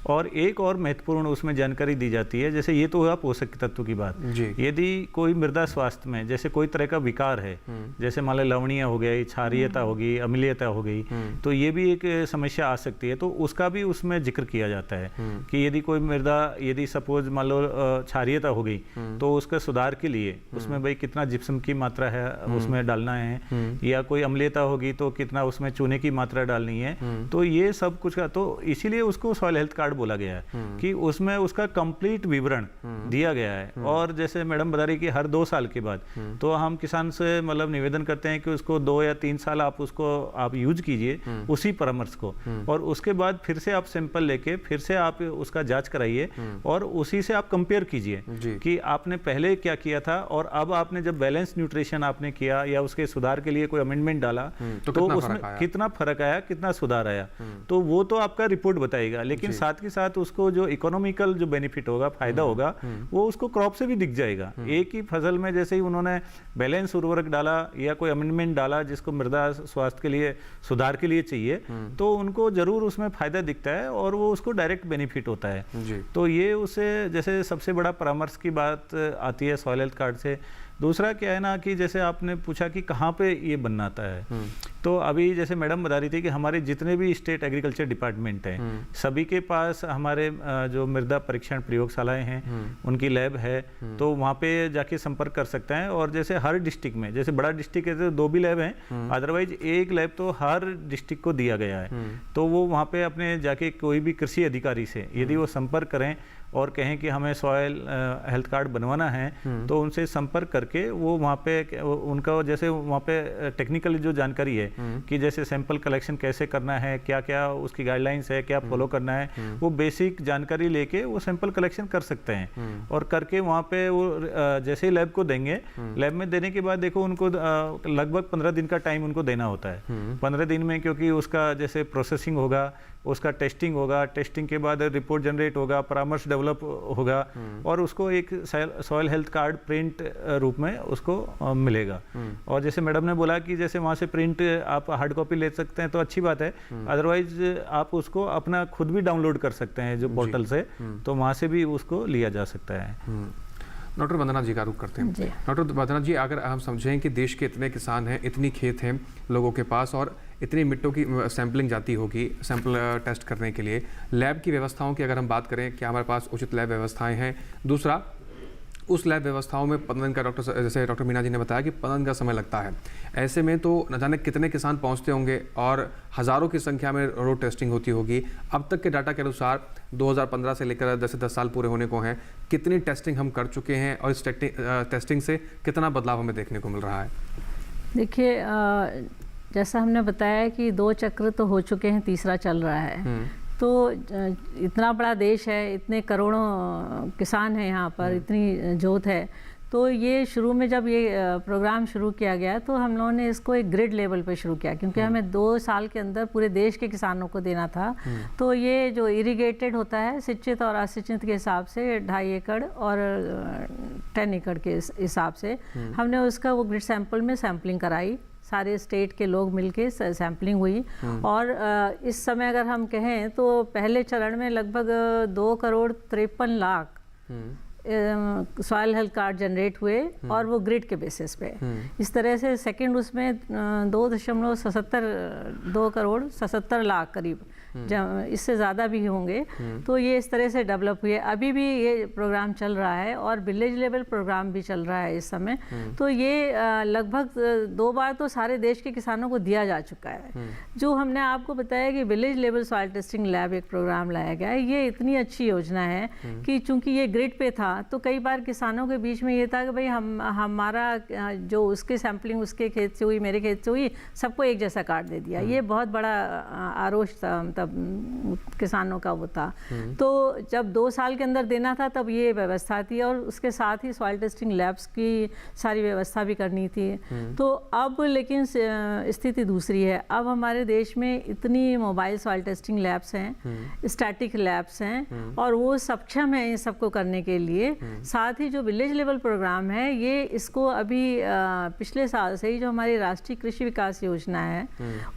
और एक और महत्वपूर्ण उसमें जानकारी दी जाती है, जैसे ये तो हुआ पोषक तत्व की बात, यदि कोई मृदा स्वास्थ्य में जैसे कोई तरह का विकार है, जैसे मान लो लवणीय हो गई, क्षारीयता हो गई, अम्लीयता हो गई, तो ये भी एक समस्या आ सकती है, तो उसका भी उसमें जिक्र किया जाता है कि यदि कोई मृदा यदि सपोज मान लो क्षारीयता हो गई, तो उसका सुधार के लिए उसमें भाई कितना जिप्सम की मात्रा है उसमें डालना है, या कोई अम्लीयता होगी तो कितना उसमें चूने की मात्रा डालनी है, तो ये सब कुछ का, तो इसीलिए उसको सॉइल हेल्थ कार्ड बोला गया है कि उसमें उसका कंप्लीट विवरण दिया गया है। और जैसे मैडम बता रही कि हर 2 साल के बाद, तो हम किसान से मतलब निवेदन करते हैं कि उसको 2 या 3 साल आप उसको आप यूज कीजिए उसी परामर्श को, और उसके बाद फिर से आप सैंपल लेके फिर से आप उसका जांच कराइए और उसी से आप कंपेयर कीजिए कि आपने पहले क्या किया था और अब आपने जब बैलेंस न्यूट्रिशन आपने किया या उसके सुधार के लिए कोई अमेंडमेंट डाला तो उसमें कितना फर्क आया, कितना सुधार आया, तो वो तो आपका रिपोर्ट बताएगा, लेकिन साथ के साथ उसको जो इकोनॉमिकल जो बेनिफिट होगा, फायदा होगा, वो उसको क्रॉप से भी दिख जाएगा। एक ही फसल में जैसे ही उन्होंने बैलेंस उर्वरक डाला या कोई अमेंडमेंट डाला जिसको मृदा स्वास्थ्य के लिए सुधार के लिए चाहिए, तो उनको जरूर उसमें फायदा दिखता है और वो उसको डायरेक्ट बेनिफिट होता है। तो ये उसे जैसे सबसे बड़ा परामर्श की बात आती है सॉइल हेल्थ कार्ड से। दूसरा क्या है ना कि जैसे आपने पूछा कि कहाँ पे ये बनना आता है, तो अभी जैसे मैडम बता रही थी कि हमारे जितने भी स्टेट एग्रीकल्चर डिपार्टमेंट हैं सभी के पास हमारे जो मृदा परीक्षण प्रयोगशालाएं हैं उनकी लैब है, तो वहाँ पे जाके संपर्क कर सकते हैं। और जैसे हर डिस्ट्रिक्ट में, जैसे बड़ा डिस्ट्रिक्ट है तो 2 भी लैब हैं, अदरवाइज एक लैब तो हर डिस्ट्रिक्ट को दिया गया है, तो वो वहाँ पे अपने जाके कोई भी कृषि अधिकारी से यदि वो संपर्क करें और कहें कि हमें सॉइल हेल्थ कार्ड बनवाना है, तो उनसे संपर्क करके वो वहाँ पे उनका जैसे वहाँ पे टेक्निकल जो जानकारी है कि जैसे सैंपल कलेक्शन कैसे करना है, क्या क्या उसकी गाइडलाइंस है, क्या फॉलो करना है, वो बेसिक जानकारी लेके वो सैंपल कलेक्शन कर सकते हैं। और करके वहाँ पे वो जैसे ही लैब को देंगे, लैब में देने के बाद देखो उनको लगभग 15 दिन का टाइम उनको देना होता है। 15 दिन में क्योंकि उसका जैसे प्रोसेसिंग होगा, उसका टेस्टिंग होगा, टेस्टिंग के बाद रिपोर्ट जनरेट होगा, परामर्श डेवलप होगा और उसको एक सॉइल हेल्थ कार्ड प्रिंट रूप में उसको मिलेगा। और जैसे मैडम ने बोला कि जैसे वहाँ से प्रिंट आप हार्ड कॉपी ले सकते हैं तो अच्छी बात है, अदरवाइज आप उसको अपना खुद भी डाउनलोड कर सकते हैं जो पोर्टल से, तो वहाँ से भी उसको लिया जा सकता है। डॉक्टर वंदना जी का रुख करते हैं। डॉक्टर वंदना जी, अगर हम समझें कि देश के इतने किसान हैं, इतनी खेत हैं लोगों के पास और इतनी मिट्टों की सैंपलिंग जाती होगी सैंपल टेस्ट करने के लिए, लैब की व्यवस्थाओं की अगर हम बात करें, क्या हमारे पास उचित लैब व्यवस्थाएं हैं? दूसरा, उस लैब व्यवस्थाओं में 15 दिन का, जैसे डॉक्टर मीना जी ने बताया कि 15 दिन का समय लगता है, ऐसे में तो न जाने कितने किसान पहुंचते होंगे और हज़ारों की संख्या में रोड टेस्टिंग होती होगी। अब तक के डाटा के अनुसार 2015 से लेकर 10 साल पूरे होने को हैं, कितनी टेस्टिंग हम कर चुके हैं और इस टेस्टिंग से कितना बदलाव हमें देखने को मिल रहा है? देखिए, जैसा हमने बताया कि 2 चक्र तो हो चुके हैं, तीसरा चल रहा है। तो इतना बड़ा देश है, इतने करोड़ों किसान हैं यहाँ पर, इतनी जोत है, तो ये शुरू में जब ये प्रोग्राम शुरू किया गया तो हम लोगों ने इसको एक ग्रिड लेवल पे शुरू किया, क्योंकि हमें 2 साल के अंदर पूरे देश के किसानों को देना था। तो ये जो इरिगेटेड होता है सिंचित और असिंचित के हिसाब से 2.5 एकड़ और 10 एकड़ के हिसाब से हमने उसका वो ग्रिड सैंपल में सैंपलिंग कराई, सारे स्टेट के लोग मिलके सैंपलिंग हुई। और इस समय अगर हम कहें तो पहले चरण में लगभग 2,53,00,000 सॉइल हेल्थ कार्ड जनरेट हुए और वो ग्रिड के बेसिस पे। इस तरह से सेकंड उसमें 2,77,00,000 करीब, इससे ज़्यादा भी होंगे। तो ये इस तरह से डेवलप हुए। अभी भी ये प्रोग्राम चल रहा है और विलेज लेवल प्रोग्राम भी चल रहा है इस समय। तो ये लगभग 2 बार तो सारे देश के किसानों को दिया जा चुका है। जो हमने आपको बताया कि village level soil testing lab एक प्रोग्राम लाया गया है, ये इतनी अच्छी योजना है कि चूंकि ये ग्रिड पे था तो कई बार किसानों के बीच में ये था कि भाई हमारा जो उसके सैंपलिंग उसके खेत से हुई, मेरे खेत से हुई, सबको एक जैसा कार्ड दे दिया। ये बहुत बड़ा आरोप था किसानों का वो था। तो जब 2 साल के अंदर देना था तब ये व्यवस्था थी, और उसके साथ ही सॉइल टेस्टिंग लैब्स की सारी व्यवस्था भी करनी थी। तो अब लेकिन स्थिति दूसरी है। अब हमारे देश में इतनी मोबाइल सॉइल टेस्टिंग लैब्स हैं, स्टैटिक लैब्स हैं, और वो सक्षम है इन सबको करने के लिए। साथ ही जो विलेज लेवल प्रोग्राम है, ये इसको अभी पिछले साल से ही जो हमारी राष्ट्रीय कृषि विकास योजना है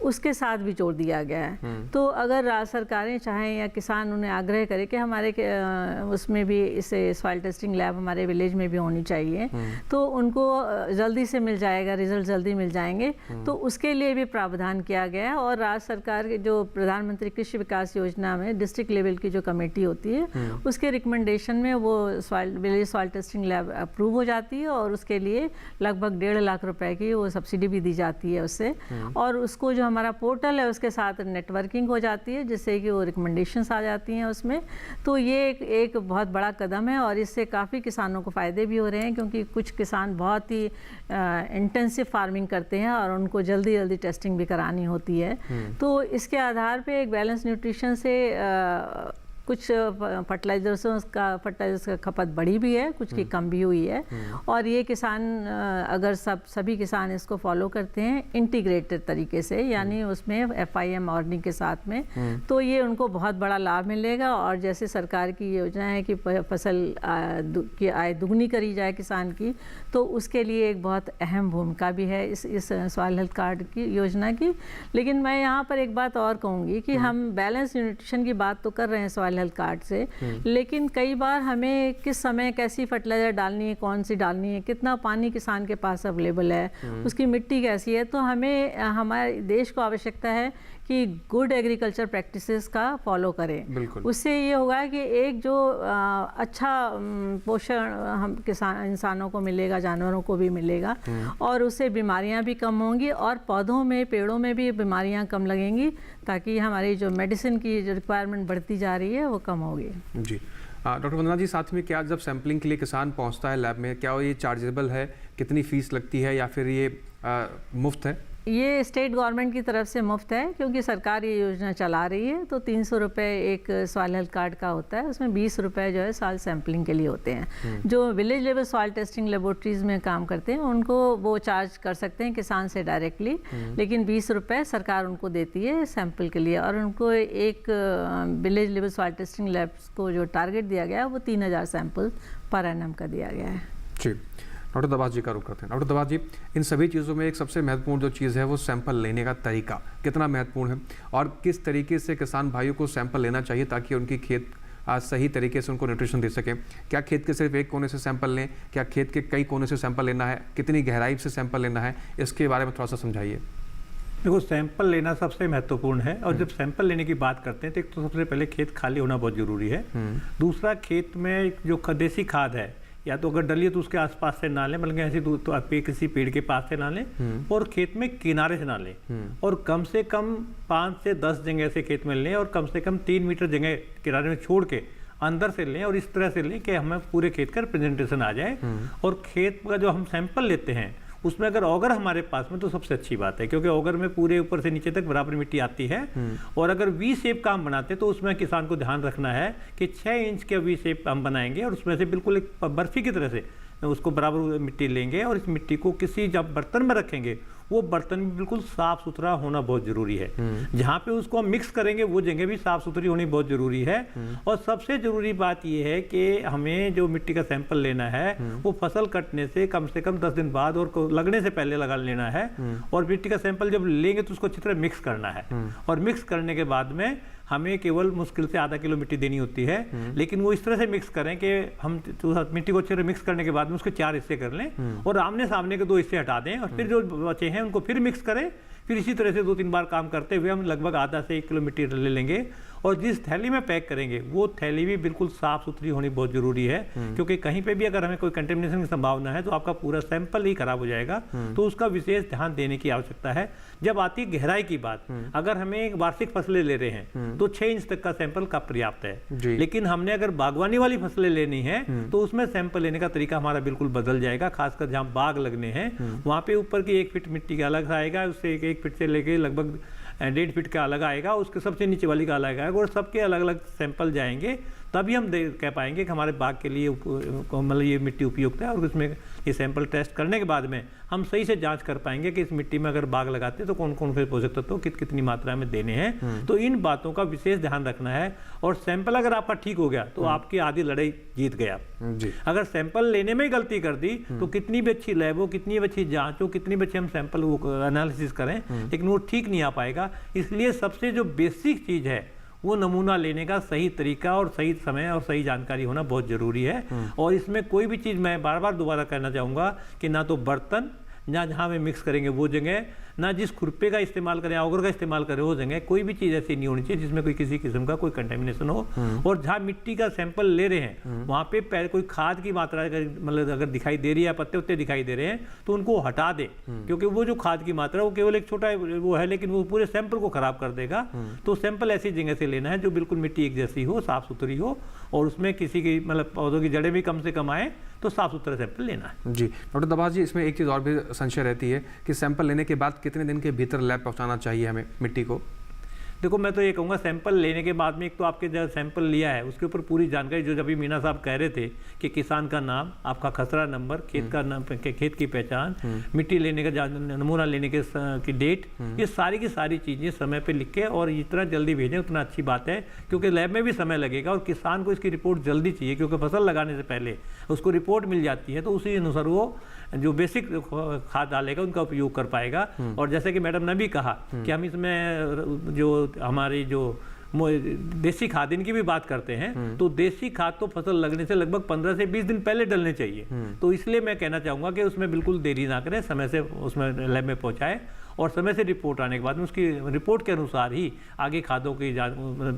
उसके साथ भी जोड़ दिया गया है। तो अगर राज्य सरकारें चाहें या किसान उन्हें आग्रह करें कि हमारे उसमें भी इसे सॉइल टेस्टिंग लैब हमारे विलेज में भी होनी चाहिए, तो उनको जल्दी से मिल जाएगा, रिजल्ट जल्दी मिल जाएंगे। तो उसके लिए भी प्रावधान किया गया है। और राज्य सरकार के जो प्रधानमंत्री कृषि विकास योजना में डिस्ट्रिक्ट लेवल की जो कमेटी होती है उसके रिकमेंडेशन में वो village soil testing lab approve हो जाती है, और उसके लिए लगभग 1.5 लाख रुपए की वो सब्सिडी भी दी जाती है उससे। और उसको जो हमारा पोर्टल है उसके साथ नेटवर्किंग हो जाती है, जिससे कि वो रिकमेंडेशंस आ जाती हैं उसमें। तो ये एक बहुत बड़ा कदम है, और इससे काफ़ी किसानों को फ़ायदे भी हो रहे हैं, क्योंकि कुछ किसान बहुत ही इंटेंसिव फार्मिंग करते हैं और उनको जल्दी जल्दी टेस्टिंग भी करानी होती है। तो इसके आधार पे एक बैलेंस न्यूट्रिशन से कुछ फर्टिलाइजर्स का खपत बढ़ी भी है, कुछ की कम भी हुई है। और ये किसान अगर सभी किसान इसको फॉलो करते हैं इंटीग्रेटेड तरीके से, यानी उसमें FIM ऑर्गेनिक के साथ में, तो ये उनको बहुत बड़ा लाभ मिलेगा। और जैसे सरकार की योजना है कि फसल की आय दुगनी करी जाए किसान की, तो उसके लिए एक बहुत अहम भूमिका भी है इस सॉइल हेल्थ कार्ड की योजना की। लेकिन मैं यहाँ पर एक बात और कहूँगी कि हम बैलेंस न्यूट्रिशन की बात तो कर रहे हैं सॉइल हेल्थ कार्ड से, लेकिन कई बार हमें किस समय कैसी फर्टिलाइजर डालनी है, कौन सी डालनी है, कितना पानी किसान के पास अवेलेबल है, उसकी मिट्टी कैसी है, तो हमें हमारे देश को आवश्यकता है कि गुड एग्रीकल्चर प्रैक्टिसेस का फॉलो करें। उससे ये होगा कि एक जो अच्छा पोषण हम किसान इंसानों को मिलेगा, जानवरों को भी मिलेगा, और उससे बीमारियां भी कम होंगी, और पौधों में, पेड़ों में भी बीमारियां कम लगेंगी, ताकि हमारी जो मेडिसिन की जो रिक्वायरमेंट बढ़ती जा रही है वो कम होगी। जी डॉक्टर वंदना जी, साथ में क्या जब सैम्पलिंग के लिए किसान पहुंचता है लैब में, क्या ये चार्जेबल है, कितनी फीस लगती है, या फिर ये मुफ्त है? ये स्टेट गवर्नमेंट की तरफ से मुफ्त है, क्योंकि सरकार ये योजना चला रही है। तो 300 रुपये एक सॉइल हेल्थ कार्ड का होता है, उसमें 20 रुपये जो है सॉइल सैम्पलिंग के लिए होते हैं। जो village level soil testing laboratories में काम करते हैं उनको वो चार्ज कर सकते हैं किसान से डायरेक्टली, लेकिन 20 रुपये सरकार उनको देती है सैंपल के लिए। और उनको एक village level soil testing labs को जो टारगेट दिया गया है वो 3000 सैंपल पर एनम का दिया गया है। जी, डॉक्टर दबाज जी का रुख करते हैं। डॉक्टर दबाज जी, इन सभी चीज़ों में एक सबसे महत्वपूर्ण जो चीज़ है वो सैंपल लेने का तरीका कितना महत्वपूर्ण है, और किस तरीके से किसान भाइयों को सैंपल लेना चाहिए ताकि उनकी खेत सही तरीके से उनको न्यूट्रिशन दे सकें? क्या खेत के सिर्फ एक कोने से सैंपल लें, क्या खेत के कई कोने से सैंपल लेना है, कितनी गहराई से सैंपल लेना है, इसके बारे में थोड़ा सा समझाइए। देखो, सैंपल लेना सबसे महत्वपूर्ण है, और जब सैंपल लेने की बात करते हैं तो एक तो सबसे पहले खेत खाली होना बहुत ज़रूरी है। दूसरा, खेत में जो देसी खाद है, या तो अगर डली है तो उसके आसपास से ना लें, बल्कि ऐसी तो किसी पेड़ के पास से ना लें, और खेत में किनारे से ना लें, और कम से कम 5 से 10 जगह से खेत में लें, और कम से कम 3 मीटर जगह किनारे में छोड़ के अंदर से लें, और इस तरह से लें कि हमें पूरे खेत का रिप्रेजेंटेशन आ जाए। और खेत का जो हम सैंपल लेते हैं उसमें अगर ऑगर हमारे पास में तो सबसे अच्छी बात है, क्योंकि ऑगर में पूरे ऊपर से नीचे तक बराबर मिट्टी आती है। और अगर वी शेप का हम बनाते हैं तो उसमें किसान को ध्यान रखना है कि 6 इंच का वी शेप हम बनाएंगे, और उसमें से बिल्कुल एक बर्फी की तरह से उसको बराबर मिट्टी लेंगे, और इस मिट्टी को किसी जब बर्तन में रखेंगे वो बर्तन भी बिल्कुल साफ सुथरा होना बहुत जरूरी है। जहाँ पे उसको हम मिक्स करेंगे वो जगह भी साफ सुथरी होनी बहुत जरूरी है। और सबसे जरूरी बात यह है कि हमें जो मिट्टी का सैंपल लेना है वो फसल कटने से कम 10 दिन बाद और लगने से पहले लगा लेना है। और मिट्टी का सैंपल जब लेंगे तो उसको अच्छी तरह मिक्स करना है, और मिक्स करने के बाद में हमें केवल मुश्किल से आधा किलो मिट्टी देनी होती है, लेकिन वो इस तरह से मिक्स करें कि हम मिट्टी को अच्छे से मिक्स करने के बाद में उसके 4 हिस्से कर लें, और आमने सामने के 2 हिस्से हटा दें, और फिर जो बचे हैं उनको फिर मिक्स करें। फिर इसी तरह से 2-3 बार काम करते हुए हम लगभग आधा से 1 किलो मिट्टी ले लेंगे। और जिस थैली में पैक करेंगे वो थैली भी बिल्कुल साफ सुथरी होनी बहुत जरूरी है, क्योंकि कहीं पे भी अगर हमें कोई कंटेमिनेशन की संभावना है तो आपका पूरा सैंपल ही खराब हो जाएगा। तो उसका विशेष ध्यान देने की आवश्यकता है। जब आती है गहराई की बात, अगर हमें एक वार्षिक फसलें ले रहे हैं तो 6 इंच तक का सैंपल का पर्याप्त है। लेकिन हमने अगर बागवानी वाली फसलें लेनी है तो उसमें सैंपल लेने का तरीका हमारा बिल्कुल बदल जाएगा। खासकर जहाँ बाग लगने हैं वहाँ पे ऊपर की 1 फीट मिट्टी का अलग आएगा, उससे 1 फीट से लेके लगभग 1.5 फीट का अलग आएगा, उसके सबसे नीचे वाली का अलग आएगा, और सबके अलग अलग सैंपल जाएंगे, तभी हम कह पाएंगे कि हमारे बाग के लिए मतलब ये मिट्टी उपयुक्त है। और उसमें ये सैंपल टेस्ट करने के बाद में हम सही से जांच कर पाएंगे कि इस मिट्टी में अगर बाग लगाते हैं तो कौन कौन से पोषक तत्व कितनी मात्रा में देने हैं। तो इन बातों का विशेष ध्यान रखना है। और सैंपल अगर आपका ठीक हो गया तो आपकी आधी लड़ाई जीत गया जी। अगर सैंपल लेने में ही गलती कर दी तो कितनी भी अच्छी लैब हो, कितनी भी अच्छी जांच हो, कितनी भी अच्छी हम सैंपल वो एनालिसिस करें, लेकिन वो ठीक नहीं आ पाएगा। इसलिए सबसे जो बेसिक चीज़ है वो नमूना लेने का सही तरीका और सही समय और सही जानकारी होना बहुत ज़रूरी है। और इसमें कोई भी चीज़ मैं बार बार दोबारा कहना चाहूँगा कि ना तो बर्तन, ना जहाँ में मिक्स करेंगे वो जगह, ना जिस खुरपे का इस्तेमाल करें, ऑगर का इस्तेमाल करें वो जगह, कोई भी चीज़ ऐसी नहीं होनी चाहिए जिसमें कोई किसी किस्म का कोई कंटेमिनेशन हो। और जहाँ मिट्टी का सैंपल ले रहे हैं वहाँ पे पहले कोई खाद की मात्रा मतलब अगर दिखाई दे रही है, पत्ते उत्ते दिखाई दे रहे हैं, तो उनको हटा दें, क्योंकि वो जो खाद की मात्रा वो केवल एक छोटा वो है, लेकिन वो पूरे सैंपल को खराब कर देगा। तो सैंपल ऐसी जगह से लेना है जो बिल्कुल मिट्टी एक जैसी हो, साफ़ सुथरी हो, और उसमें किसी की मतलब पौधों की जड़ें भी कम से कम आए, तो साफ़ सुथरा सैंपल लेना है। जी डॉक्टर दबाज जी, इसमें एक चीज़ और भी संशय रहती है कि सैंपल लेने के बाद कितने दिन के भीतर लैब पहुंचाना चाहिए हमें मिट्टी को? देखो मैं तो ये कहूँगा सैंपल लेने के बाद में एक तो आपके जो सैंपल लिया है उसके ऊपर पूरी जानकारी, जो अभी मीना साहब कह रहे थे कि किसान का नाम, आपका खसरा नंबर, खेत का नाम, खेत की पहचान, मिट्टी लेने का नमूना लेने की डेट, ये सारी की सारी चीज़ें समय पे लिख के और जितना जल्दी भेजें उतना अच्छी बात है, क्योंकि लैब में भी समय लगेगा और किसान को इसकी रिपोर्ट जल्दी चाहिए, क्योंकि फसल लगाने से पहले उसको रिपोर्ट मिल जाती है, तो उसी अनुसार वो जो बेसिक खाद डालेगा उनका उपयोग कर पाएगा। और जैसे कि मैडम ने भी कहा कि हम इसमें जो हमारी जो देसी खाद इनकी भी बात करते हैं, तो देसी खाद तो फसल लगने से लगभग 15 से 20 दिन पहले डलने चाहिए। तो इसलिए मैं कहना चाहूँगा कि उसमें बिल्कुल देरी ना करें, समय से उसमें लैब में पहुँचाए और समय से रिपोर्ट आने के बाद में उसकी रिपोर्ट के अनुसार ही आगे खादों की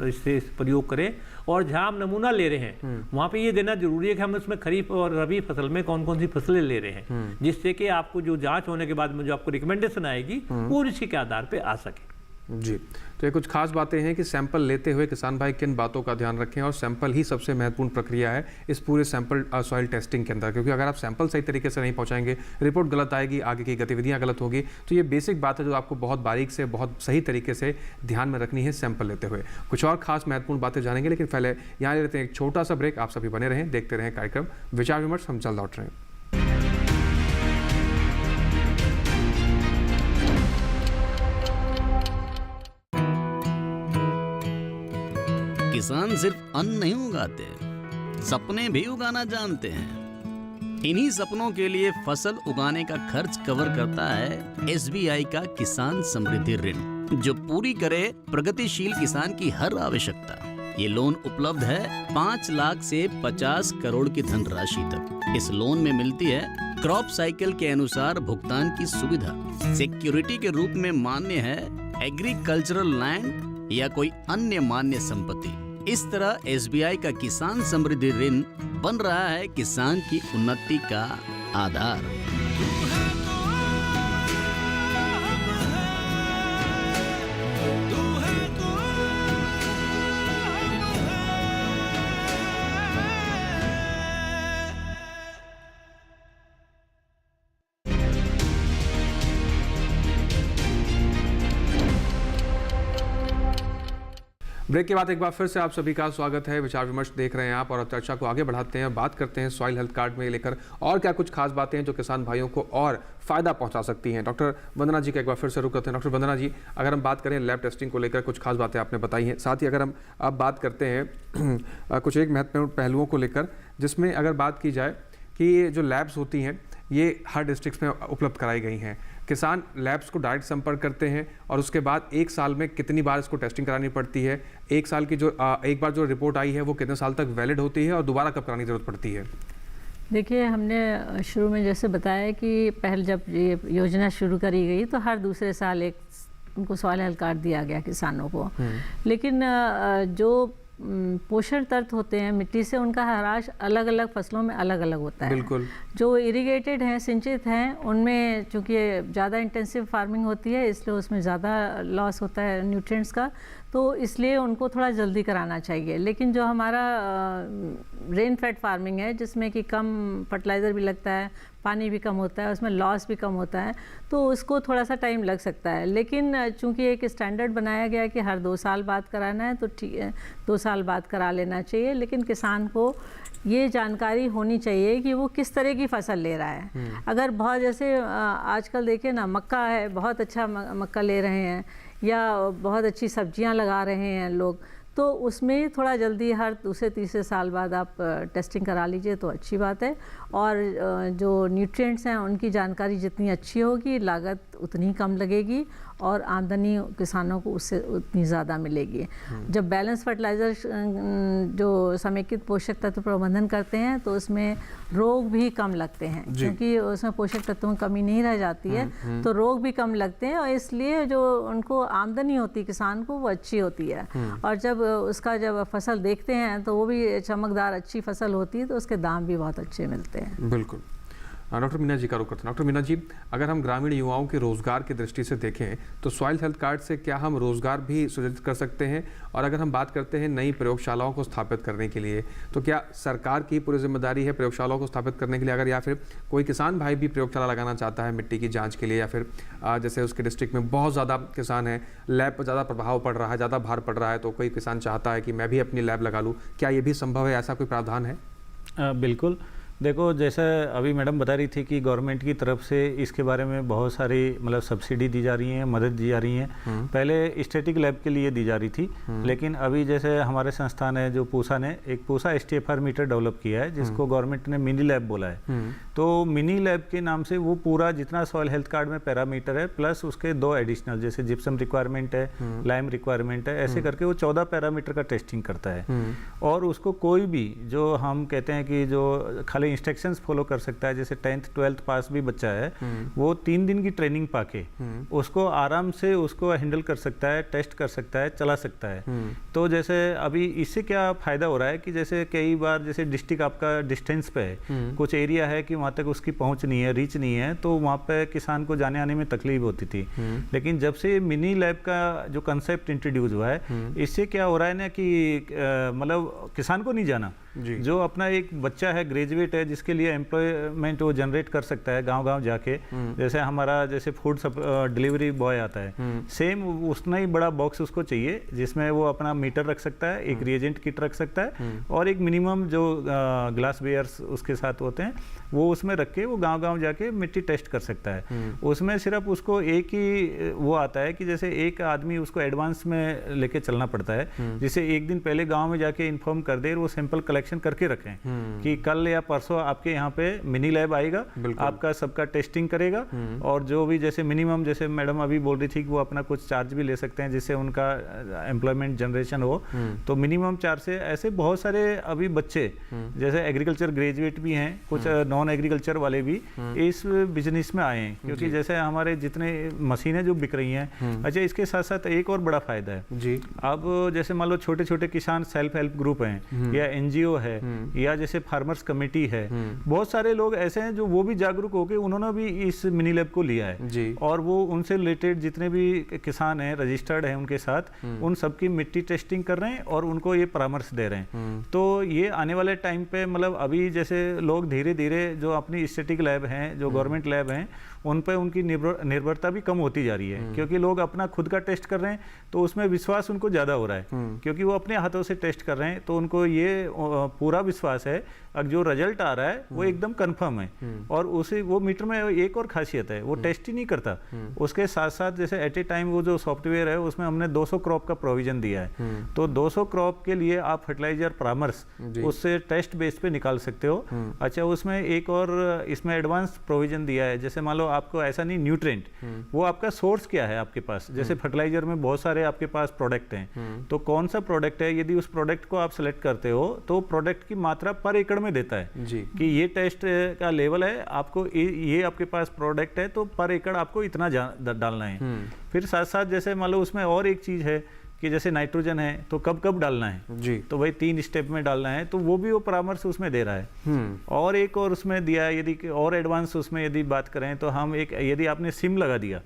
इससे प्रयोग करें। और जहाँ हम नमूना ले रहे हैं वहाँ पे ये देना जरूरी है कि हम उसमें खरीफ और रबी फसल में कौन कौन सी फसलें ले रहे हैं, जिससे कि आपको जो जाँच होने के बाद में जो आपको रिकमेंडेशन आएगी वो इसी के आधार पर आ सके। जी, तो ये कुछ खास बातें हैं कि सैंपल लेते हुए किसान भाई किन बातों का ध्यान रखें, और सैंपल ही सबसे महत्वपूर्ण प्रक्रिया है इस पूरे सैंपल सॉइल टेस्टिंग के अंदर, क्योंकि अगर आप सैंपल सही तरीके से नहीं पहुंचाएंगे, रिपोर्ट गलत आएगी, आगे की गतिविधियां गलत होगी। तो ये बेसिक बात है जो आपको बहुत बारीक से बहुत सही तरीके से ध्यान में रखनी है सैंपल लेते हुए। कुछ और खास महत्वपूर्ण बातें जानेंगे, लेकिन पहले यहाँ लेते हैं एक छोटा सा ब्रेक। आप सभी बने रहें, देखते रहें कार्यक्रम विचार विमर्श, हम जल्द लौट रहे हैं। किसान सिर्फ अन्न नहीं उगाते, सपने भी उगाना जानते हैं। इन्हीं सपनों के लिए फसल उगाने का खर्च कवर करता है SBI का किसान समृद्धि ऋण, जो पूरी करे प्रगतिशील किसान की हर आवश्यकता। ये लोन उपलब्ध है 5 लाख से 50 करोड़ की धनराशि तक। इस लोन में मिलती है क्रॉप साइकिल के अनुसार भुगतान की सुविधा। सिक्योरिटी के रूप में मान्य है एग्रीकल्चरल लैंड या कोई अन्य मान्य संपत्ति। इस तरह SBI का किसान समृद्धि ऋण बन रहा है किसान की उन्नति का आधार। ब्रेक के बाद एक बार फिर से आप सभी का स्वागत है। विचार विमर्श देख रहे हैं आप, और अब चर्चा को आगे बढ़ाते हैं, बात करते हैं सॉइल हेल्थ कार्ड में लेकर और क्या कुछ खास बातें हैं जो किसान भाइयों को और फायदा पहुंचा सकती हैं। डॉक्टर वंदना जी का एक बार फिर से रुक करते हैं। डॉक्टर वंदना जी, अगर हम बात करें लैब टेस्टिंग को लेकर, कुछ खास बातें आपने बताई हैं, साथ ही अगर हम अब बात करते हैं कुछ एक महत्वपूर्ण पहलुओं को लेकर, जिसमें अगर बात की जाए कि ये जो लैब्स होती हैं ये हर डिस्ट्रिक्ट में उपलब्ध कराई गई हैं। किसान लैब्स को डायरेक्ट संपर्क करते हैं और उसके बाद एक साल में कितनी बार इसको टेस्टिंग करानी पड़ती है, एक साल की जो एक बार जो रिपोर्ट आई है वो कितने साल तक वैलिड होती है और दोबारा कब कराने की जरूरत पड़ती है? देखिए, हमने शुरू में जैसे बताया कि पहले जब ये योजना शुरू करी गई तो हर दूसरे साल एक उनको सॉइल हेल्थ कार्ड दिया गया किसानों को। लेकिन जो पोषण तत्व होते हैं मिट्टी से, उनका ह्रास अलग अलग फसलों में अलग अलग होता है। बिल्कुल। जो इरिगेटेड हैं, सिंचित हैं, उनमें चूँकि ज़्यादा इंटेंसिव फार्मिंग होती है इसलिए उसमें ज़्यादा लॉस होता है न्यूट्रिएंट्स का। तो इसलिए उनको थोड़ा जल्दी कराना चाहिए। लेकिन जो हमारा रेन फेड फार्मिंग है, जिसमें कि कम फर्टिलाइज़र भी लगता है, पानी भी कम होता है, उसमें लॉस भी कम होता है, तो उसको थोड़ा सा टाइम लग सकता है। लेकिन चूंकि एक स्टैंडर्ड बनाया गया है कि हर 2 साल बाद कराना है, तो ठीक है, 2 साल बाद करा लेना चाहिए। लेकिन किसान को ये जानकारी होनी चाहिए कि वो किस तरह की फसल ले रहा है। अगर बहुत, जैसे आजकल देखिए ना, मक्का है, बहुत अच्छा मक्का ले रहे हैं, या बहुत अच्छी सब्जियां लगा रहे हैं लोग, तो उसमें थोड़ा जल्दी हर 2-3 साल बाद आप टेस्टिंग करा लीजिए तो अच्छी बात है। और जो न्यूट्रिएंट्स हैं उनकी जानकारी जितनी अच्छी होगी, लागत उतनी कम लगेगी और आमदनी किसानों को उससे उतनी ज़्यादा मिलेगी। जब बैलेंस फर्टिलाइज़र जो समेकित पोषक तत्व प्रबंधन करते हैं तो उसमें रोग भी कम लगते हैं, क्योंकि उसमें पोषक तत्वों की कमी नहीं रह जाती है, तो रोग भी कम लगते हैं और इसलिए जो उनको आमदनी होती है किसान को, वो अच्छी होती है। और जब उसका जब फसल देखते हैं तो वो भी चमकदार अच्छी फसल होती है, तो उसके दाम भी बहुत अच्छे मिलते हैं। बिल्कुल। डॉक्टर मीना जी का रुख करते हैं। डॉक्टर मीना जी, अगर हम ग्रामीण युवाओं के रोजगार की दृष्टि से देखें तो सॉइल हेल्थ कार्ड से क्या हम रोजगार भी सृजित कर सकते हैं? और अगर हम बात करते हैं नई प्रयोगशालाओं को स्थापित करने के लिए, तो क्या सरकार की पूरी जिम्मेदारी है प्रयोगशालाओं को स्थापित करने के लिए? अगर या फिर कोई किसान भाई भी प्रयोगशाला लगाना चाहता है मिट्टी की जाँच के लिए, या फिर जैसे उसके डिस्ट्रिक्ट में बहुत ज़्यादा किसान हैं, लैब पर ज़्यादा प्रभाव पड़ रहा है, ज़्यादा भार पड़ रहा है, तो कोई किसान चाहता है कि मैं भी अपनी लैब लगा लूँ, क्या ये भी संभव है? ऐसा कोई प्रावधान है? बिल्कुल। देखो, जैसे अभी मैडम बता रही थी कि गवर्नमेंट की तरफ से इसके बारे में बहुत सारी मतलब सब्सिडी दी जा रही है, मदद दी जा रही है। पहले स्टैटिक लैब के लिए दी जा रही थी, लेकिन अभी जैसे हमारे संस्थान है जो पूसा ने एक पूसा STFR मीटर डेवलप किया है, जिसको गवर्नमेंट ने मिनी लैब बोला है। तो मिनी लैब के नाम से वो पूरा जितना सॉइल हेल्थ कार्ड में पैरामीटर है, प्लस उसके 2 एडिशनल, जैसे जिप्सम रिक्वायरमेंट है, लाइम रिक्वायरमेंट है, ऐसे करके वो 14 पैरामीटर का टेस्टिंग करता है। और उसको कोई भी, जो हम कहते हैं कि जो खाली इंस्ट्रक्शंस फॉलो कर सकता है, जैसे 10th 12th पास भी बच्चा है, वो 3 दिन की ट्रेनिंग पाके उसको आराम से उसको हैंडल कर सकता है, टेस्ट कर सकता है, चला सकता है। तो जैसे अभी इससे क्या फायदा हो रहा है कि जैसे कई बार जैसे डिस्ट्रिक्ट आपका डिस्टेंस पे है, कुछ एरिया है कि वहाँ तक उसकी पहुँच नहीं है, रीच नहीं है, तो वहाँ पे किसान को जाने आने में तकलीफ होती थी। लेकिन जब से मिनी लैब का जो कंसेप्ट इंट्रोड्यूस हुआ है, इससे क्या हो रहा है ना कि मतलब किसान को नहीं जाना, जो अपना एक बच्चा है, ग्रेजुएट है, जिसके लिए एम्प्लॉयमेंट वो जनरेट कर सकता है गांव-गांव जाके। जैसे हमारा जैसे फूड डिलीवरी बॉय आता है, सेम उतना ही बड़ा बॉक्स उसको चाहिए, जिसमें वो अपना मीटर रख सकता है, एक रिएजेंट किट रख सकता है, और एक मिनिमम जो ग्लास वेयर्स उसके साथ होते हैं वो उसमें रख के वो गांव-गांव जाके मिट्टी टेस्ट कर सकता है। उसमें सिर्फ उसको एक ही वो आता है कि जैसे एक आदमी उसको एडवांस में लेके चलना पड़ता है, जिसे एक दिन पहले गाँव में जाके इन्फॉर्म कर दे, वो सैंपल कलेक्शन करके रखें कि कल या परसों आपके यहाँ पे मिनी लैब आएगा, आपका सबका टेस्टिंग करेगा, और जो भी जैसे मिनिमम, जैसे मैडम अभी बोल रही थी कि वो अपना कुछ चार्ज भी ले सकते हैं जिससे उनका एम्प्लॉयमेंट जनरेशन हो, तो मिनिमम चार्ज से ऐसे बहुत सारे अभी बच्चे जैसे एग्रीकल्चर ग्रेजुएट भी हैं, कुछ नॉन एग्रीकल्चर वाले भी इस बिजनेस में आए हैं, क्योंकि जैसे हमारे जितने मशीनें जो बिक रही हैं। अच्छा, इसके साथ साथ एक और बड़ा फायदा है जी। अब जैसे मान लो छोटे छोटे किसान सेल्फ हेल्प ग्रुप हैं, या NGO है, या जैसे फार्मर्स कमेटी है, बहुत सारे लोग ऐसे हैं जो वो भी जागरूक होकर उन्होंने भी इस मिनी लैब को लिया है जी। और वो उनसे रिलेटेड जितने भी किसान हैं, रजिस्टर्ड हैं, उनके साथ उन सबकी मिट्टी टेस्टिंग कर रहे हैं और उनको ये परामर्श दे रहे हैं। तो ये आने वाले टाइम पे मतलब अभी जैसे लोग धीरे धीरे जो अपनी स्टैटिक लैब हैं, जो गवर्नमेंट लैब हैं, उन पे उनकी निर्भरता भी कम होती जा रही है, क्योंकि लोग अपना खुद का टेस्ट कर रहे हैं, तो उसमें विश्वास उनको ज़्यादा हो रहा है, क्योंकि वो अपने हाथों से टेस्ट कर रहे हैं, तो उनको ये पूरा विश्वास है अब जो रिजल्ट आ रहा है वो एकदम कंफर्म है। और उसे वो मीटर में एक और खासियत है, वो टेस्ट ही नहीं करता, उसके साथ साथ जैसे एट ए टाइम वो जो सॉफ्टवेयर है उसमें हमने 200 क्रॉप का प्रोविजन दिया है, तो 200 क्रॉप के लिए आप फर्टिलाइजर परामर्श उससे टेस्ट बेस पे निकाल सकते हो। अच्छा, उसमें एक और इसमें एडवांस प्रोविजन दिया है, जैसे मान लो आपको ऐसा नहीं न्यूट्रेंट, वो आपका सोर्स क्या है आपके पास, जैसे फर्टिलाइजर में बहुत सारे आपके पास प्रोडक्ट हैं, तो कौन सा प्रोडक्ट है, यदि उस प्रोडक्ट को आप सेलेक्ट करते हो तो प्रोडक्ट की मात्रा पर एकड़ में देता है जी। कि ये टेस्ट का लेवल है, आपको ये आपके पास प्रोडक्ट है तो पर एकड़ आपको इतना डालना है। फिर साथ साथ जैसे मान लो उसमें और एक चीज है कि जैसे नाइट्रोजन है तो कब कब डालना है जी। तो भाई 3 स्टेप में डालना है, तो वो भी वो परामर्श उसमें दे रहा है। और एक और उसमें दिया है, यदि और एडवांस उसमें यदि बात करें तो हम एक, यदि आपने सिम लगा दिया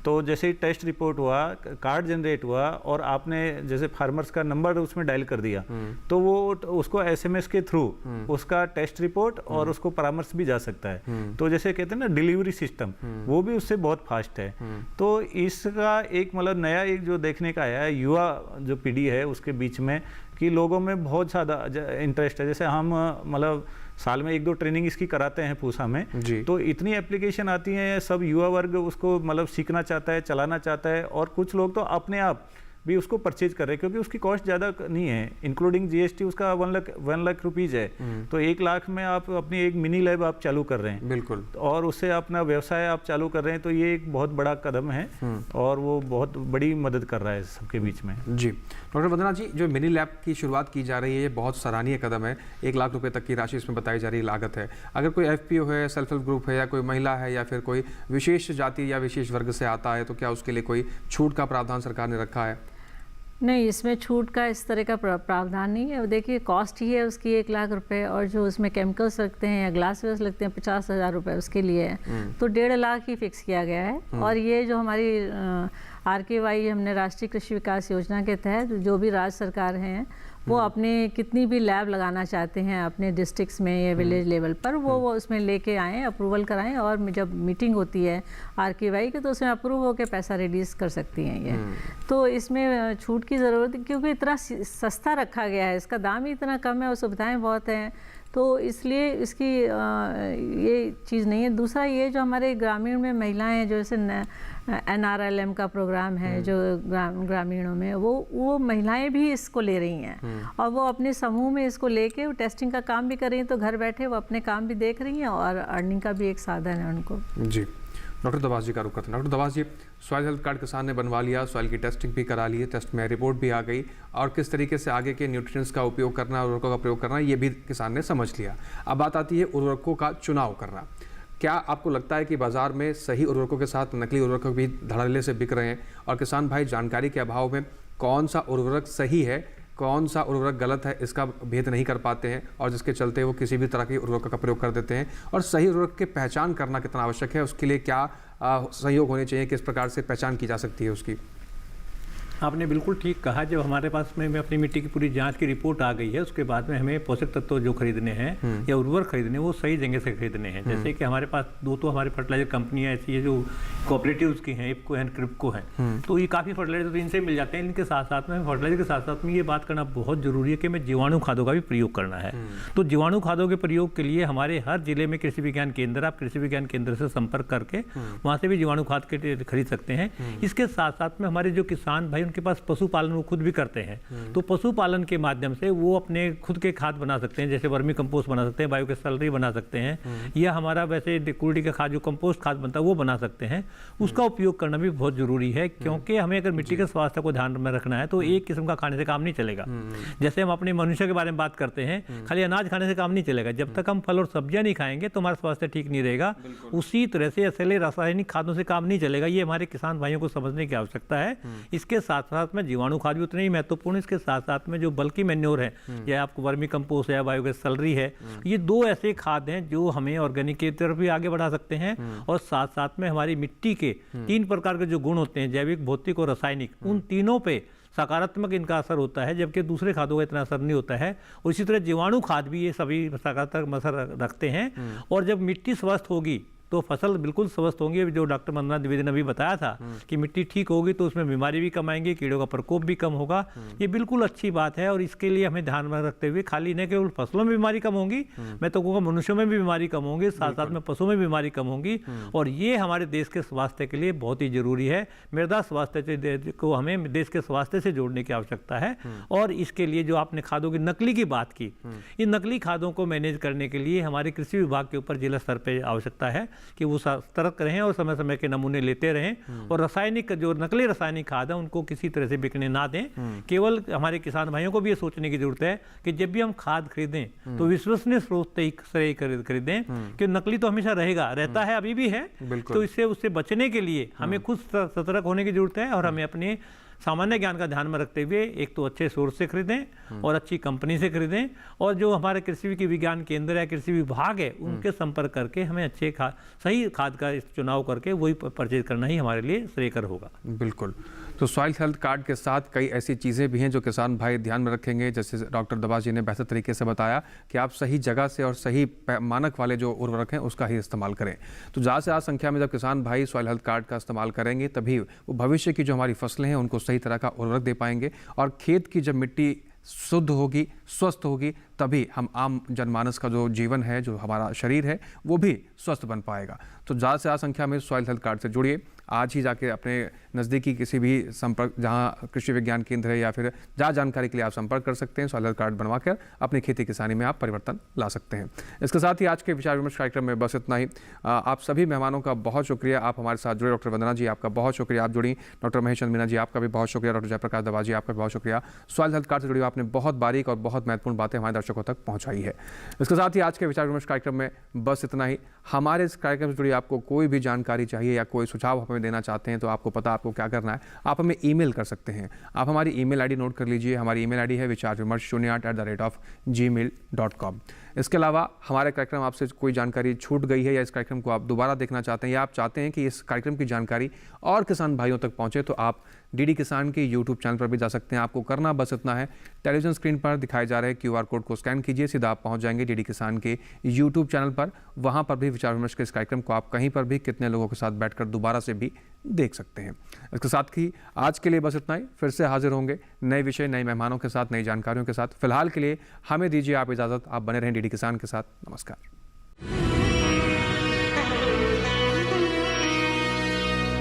तो जैसे ही टेस्ट रिपोर्ट हुआ, कार्ड जनरेट हुआ और आपने जैसे फार्मर्स का नंबर उसमें डायल कर दिया तो वो उसको SMS के थ्रू उसका टेस्ट रिपोर्ट और उसको परामर्श भी जा सकता है। तो जैसे कहते हैं ना डिलीवरी सिस्टम, वो भी उससे बहुत फास्ट है। तो इसका एक मतलब नया एक जो देखने का आया है, युवा जो पीढ़ी है उसके बीच में, कि लोगों में बहुत ज़्यादा इंटरेस्ट है। जैसे हम मतलब साल में 1-2 ट्रेनिंग इसकी कराते हैं पूसा में, तो इतनी एप्लीकेशन आती हैं, सब युवा वर्ग उसको मतलब सीखना चाहता है, चलाना चाहता है, और कुछ लोग तो अपने आप भी उसको परचेज कर रहे हैं क्योंकि उसकी कॉस्ट ज़्यादा नहीं है, इंक्लूडिंग GST उसका 1 लाख रुपीज़ है। तो 1 लाख में आप अपनी एक मिनी लैब आप चालू कर रहे हैं, बिल्कुल, और उससे अपना व्यवसाय आप चालू कर रहे हैं, तो ये एक बहुत बड़ा कदम है और वो बहुत बड़ी मदद कर रहा है सबके बीच में। जी डॉक्टर वंदना जी, जो मिनी लैब की शुरुआत की जा रही है ये बहुत सराहनीय कदम है। 1 लाख रुपए तक की राशि इसमें बताई जा रही लागत है। अगर कोई FPO है, सेल्फ हेल्प ग्रुप है, या कोई महिला है, या फिर कोई विशेष जाति या विशेष वर्ग से आता है, तो क्या उसके लिए कोई छूट का प्रावधान सरकार ने रखा है? नहीं, इसमें छूट का इस तरह का प्रावधान नहीं है। देखिए कॉस्ट ही है उसकी 1 लाख रुपए, और जो उसमें केमिकल्स लगते हैं या ग्लास वेस लगते हैं 50,000 रुपये उसके लिए है, तो 1.5 लाख ही फिक्स किया गया है। और ये जो हमारी RKY हमने राष्ट्रीय कृषि विकास योजना के तहत जो भी राज्य सरकार हैं वो अपने कितनी भी लैब लगाना चाहते हैं अपने डिस्ट्रिक्ट्स में या विलेज लेवल पर, वो उसमें लेके आएँ, अप्रूवल कराएं, और जब मीटिंग होती है RKY की तो उसमें अप्रूव होकर पैसा रिलीज़ कर सकती हैं ये। तो इसमें छूट की ज़रूरत, क्योंकि इतना सस्ता रखा गया है, इसका दाम ही इतना कम है और सुविधाएँ बहुत हैं, तो इसलिए इसकी ये चीज़ नहीं है। दूसरा ये जो हमारे ग्रामीण में महिलाएं, जो जैसे NRLM का प्रोग्राम है जो ग्रामीणों में, वो महिलाएं भी इसको ले रही हैं और वो अपने समूह में इसको लेके वो टेस्टिंग का काम भी कर रही हैं, तो घर बैठे वो अपने काम भी देख रही हैं और अर्निंग का भी एक साधन है उनको। जी डॉक्टर दवास जी का रुख करते हैं। डॉक्टर दवास जी, सॉइल हेल्थ कार्ड किसान ने बनवा लिया, सॉइल की टेस्टिंग भी करा ली है, टेस्ट में रिपोर्ट भी आ गई, और किस तरीके से आगे के न्यूट्रिएंट्स का उपयोग करना, उर्वरकों का प्रयोग करना, ये भी किसान ने समझ लिया। अब बात आती है उर्वरकों का चुनाव करना। क्या आपको लगता है कि बाजार में सही उर्वरकों के साथ नकली उर्वरक भी धड़ल्ले से बिक रहे हैं, और किसान भाई जानकारी के अभाव में कौन सा उर्वरक सही है, कौन सा उर्वरक गलत है, इसका भेद नहीं कर पाते हैं, और जिसके चलते वो किसी भी तरह के उर्वरक का प्रयोग कर देते हैं? और सही उर्वरक की पहचान करना कितना आवश्यक है, उसके लिए क्या सहयोग होने चाहिए, किस प्रकार से पहचान की जा सकती है उसकी? आपने बिल्कुल ठीक कहा। जब हमारे पास में अपनी मिट्टी की पूरी जांच की रिपोर्ट आ गई है, उसके बाद में हमें पोषक तत्व जो खरीदने हैं या उर्वरक खरीदने हैं वो सही जगह से खरीदने हैं। जैसे कि हमारे पास 2 तो हमारे फर्टिलाइजर कंपनियां ऐसी है जो कोऑपरेटिव्स की हैं, इफको एंड क्रिप्को हैं, तो ये काफ़ी फर्टिलाइजर तो इनसे मिल जाते हैं। इनके साथ साथ में फर्टिलाइजर के साथ साथ में ये बात करना बहुत जरूरी है कि हमें जीवाणु खादों का भी प्रयोग करना है। तो जीवाणु खादों के प्रयोग के लिए हमारे हर जिले में कृषि विज्ञान केंद्र, आप कृषि विज्ञान केंद्र से संपर्क करके वहाँ से भी जीवाणु खाद के खरीद सकते हैं। इसके साथ साथ में हमारे जो किसान भाई, उनके पास पशुपालन वो खुद भी करते हैं, तो पशुपालन के माध्यम से वो अपने खुद के खाद बना सकते हैं, जैसे वर्मी कंपोस्ट बना सकते हैं, बायो सैलरी बना सकते हैं, या हमारा वैसे कुल्डी का खाद जो कंपोस्ट खाद बनता है वो बना सकते हैं। उसका उपयोग करना भी बहुत जरूरी है, क्योंकि हमें अगर मिट्टी के स्वास्थ्य को ध्यान में रखना है तो एक किस्म का खाने से काम नहीं चलेगा। जैसे हम अपने मनुष्य के बारे में बात करते हैं, खाली अनाज खाने से काम नहीं चलेगा, जब तक हम फल और सब्जियां नहीं खाएंगे तो हमारा स्वास्थ्य ठीक नहीं रहेगा। उसी तरह से असली रासायनिक खादों से काम नहीं चलेगा, ये हमारे किसान भाइयों को समझने की आवश्यकता है। इसके साथ साथ में जीवाणु खाद भी उतने ही महत्वपूर्ण, इसके साथ साथ में जो बल्कि मैन्योर है, या आपको वर्मी कंपोस्ट है या बायोगैस सैलरी है, ये 2 ऐसे खाद हैं जो हमें ऑर्गेनिक की तरफ भी आगे बढ़ा सकते हैं, और साथ साथ में हमारी मिट्टी के 3 प्रकार के जो गुण होते हैं, जैविक, भौतिक और रासायनिक, उन तीनों पे सकारात्मक इनका असर होता है, जबकि दूसरे खादों का इतना असर नहीं होता है। और इसी तरह जीवाणु खाद भी ये सभी सकारात्मक असर रखते हैं। और जब मिट्टी स्वस्थ होगी तो फसल बिल्कुल स्वस्थ होंगी। जो डॉक्टर वंदना द्विवेदी ने अभी बताया था कि मिट्टी ठीक होगी तो उसमें बीमारी भी कम आएंगी, कीड़ों का प्रकोप भी कम होगा, ये बिल्कुल अच्छी बात है। और इसके लिए हमें ध्यान में रखते हुए खाली न केवल फसलों में बीमारी कम होगी, मैं तो कहूँगा मनुष्यों में भी बीमारी कम होगी, साथ साथ में पशुओं में बीमारी कम होगी, और ये हमारे देश के स्वास्थ्य के लिए बहुत ही जरूरी है। मृदा स्वास्थ्य को हमें देश के स्वास्थ्य से जोड़ने की आवश्यकता है। और इसके लिए जो आपने खादों की नकली की बात की, इन नकली खादों को मैनेज करने के लिए हमारे कृषि विभाग के ऊपर जिला स्तर पर आवश्यकता है कि वो सतर्क रहें और समय समय के नमूने लेते रहें, और रासायनिक जो नकली रासायनिक खाद है उनको किसी तरह से बिकने ना दें। केवल हमारे किसान भाइयों को भी ये सोचने की जरूरत है कि जब भी हम खाद खरीदें तो विश्वसनीय स्रोत से खरीदें, कि नकली तो हमेशा रहता है, अभी भी है, तो इससे उससे बचने के लिए हमें खुद सतर्क होने की जरूरत है। और हमें अपने सामान्य ज्ञान का ध्यान में रखते हुए एक तो अच्छे सोर्स से खरीदें और अच्छी कंपनी से खरीदें, और जो हमारे कृषि की विज्ञान केंद्र या कृषि विभाग है उनके संपर्क करके हमें अच्छे सही खाद का चुनाव करके वही परचेज करना ही हमारे लिए श्रेयकर होगा। बिल्कुल। तो सॉइल हेल्थ कार्ड के साथ कई ऐसी चीज़ें भी हैं जो किसान भाई ध्यान में रखेंगे, जैसे डॉक्टर दबाज जी ने बेहतर तरीके से बताया कि आप सही जगह से और सही मानक वाले जो उर्वरक हैं उसका ही इस्तेमाल करें। तो ज़्यादा से ज़्यादा संख्या में जब किसान भाई सॉइल हेल्थ कार्ड का इस्तेमाल करेंगे तभी वो भविष्य की जो हमारी फसलें हैं उनको सही तरह का उर्वरक दे पाएंगे, और खेत की जब मिट्टी शुद्ध होगी, स्वस्थ होगी, तभी हम आम जनमानस का जो जीवन है, जो हमारा शरीर है, वो भी स्वस्थ बन पाएगा। तो ज़्यादा से ज़्यादा संख्या में सॉइल हेल्थ कार्ड से जुड़िए। आज ही जाके अपने नज़दीकी किसी भी संपर्क जहाँ कृषि विज्ञान केंद्र है या फिर जहाँ जानकारी के लिए आप संपर्क कर सकते हैं, सॉइल हेल्थ कार्ड बनवा कर अपनी खेती किसानी में आप परिवर्तन ला सकते हैं। इसके साथ ही आज के विचार विमर्श कार्यक्रम में बस इतना ही। आप सभी मेहमानों का बहुत शुक्रिया, आप हमारे साथ जुड़े। डॉक्टर वंदना जी आपका बहुत शुक्रिया, आप जुड़ी। डॉक्टर महेश चंद मीना जी आपका भी बहुत शुक्रिया। डॉक्टर जयप्रकाश दबा जी आपका भी बहुत शुक्रिया। सॉइल हेल्थ कार्ड से जुड़ी आपने बहुत बारीक और बहुत महत्वपूर्ण बातें हमारे दर्शकों तक पहुँचाई है। इसके साथ ही आज के विचार विमर्श कार्यक्रम में बस इतना ही। हमारे इस कार्यक्रम से जुड़ी आपको कोई भी जानकारी चाहिए या कोई सुझाव हमें देना चाहते हैं तो आपको पता आपको क्या करना है, आप हमें ईमेल कर सकते हैं। आप हमारी ईमेल आईडी नोट कर लीजिए। हमारी ईमेल आईडी है vicharvimarsh08@gmail.com। इसके अलावा हमारे कार्यक्रम आपसे कोई जानकारी छूट गई है या इस कार्यक्रम को आप दोबारा देखना चाहते हैं या आप चाहते हैं कि इस कार्यक्रम की जानकारी और किसान भाइयों तक पहुंचे, तो आप डीडी किसान के यूट्यूब चैनल पर भी जा सकते हैं। आपको करना बस इतना है, टेलीविजन स्क्रीन पर दिखाए जा रहे QR कोड को स्कैन कीजिए, सीधा आप पहुंच जाएंगे डीडी किसान के यूट्यूब चैनल पर। वहां पर भी विचार विमर्श के इस कार्यक्रम को आप कहीं पर भी कितने लोगों के साथ बैठकर दोबारा से भी देख सकते हैं। इसके साथ ही आज के लिए बस इतना ही। फिर से हाजिर होंगे नए विषय, नए मेहमानों के साथ, नई जानकारियों के साथ। फिलहाल के लिए हमें दीजिए आप इजाज़त। आप बने रहें डीडी किसान के साथ। नमस्कार।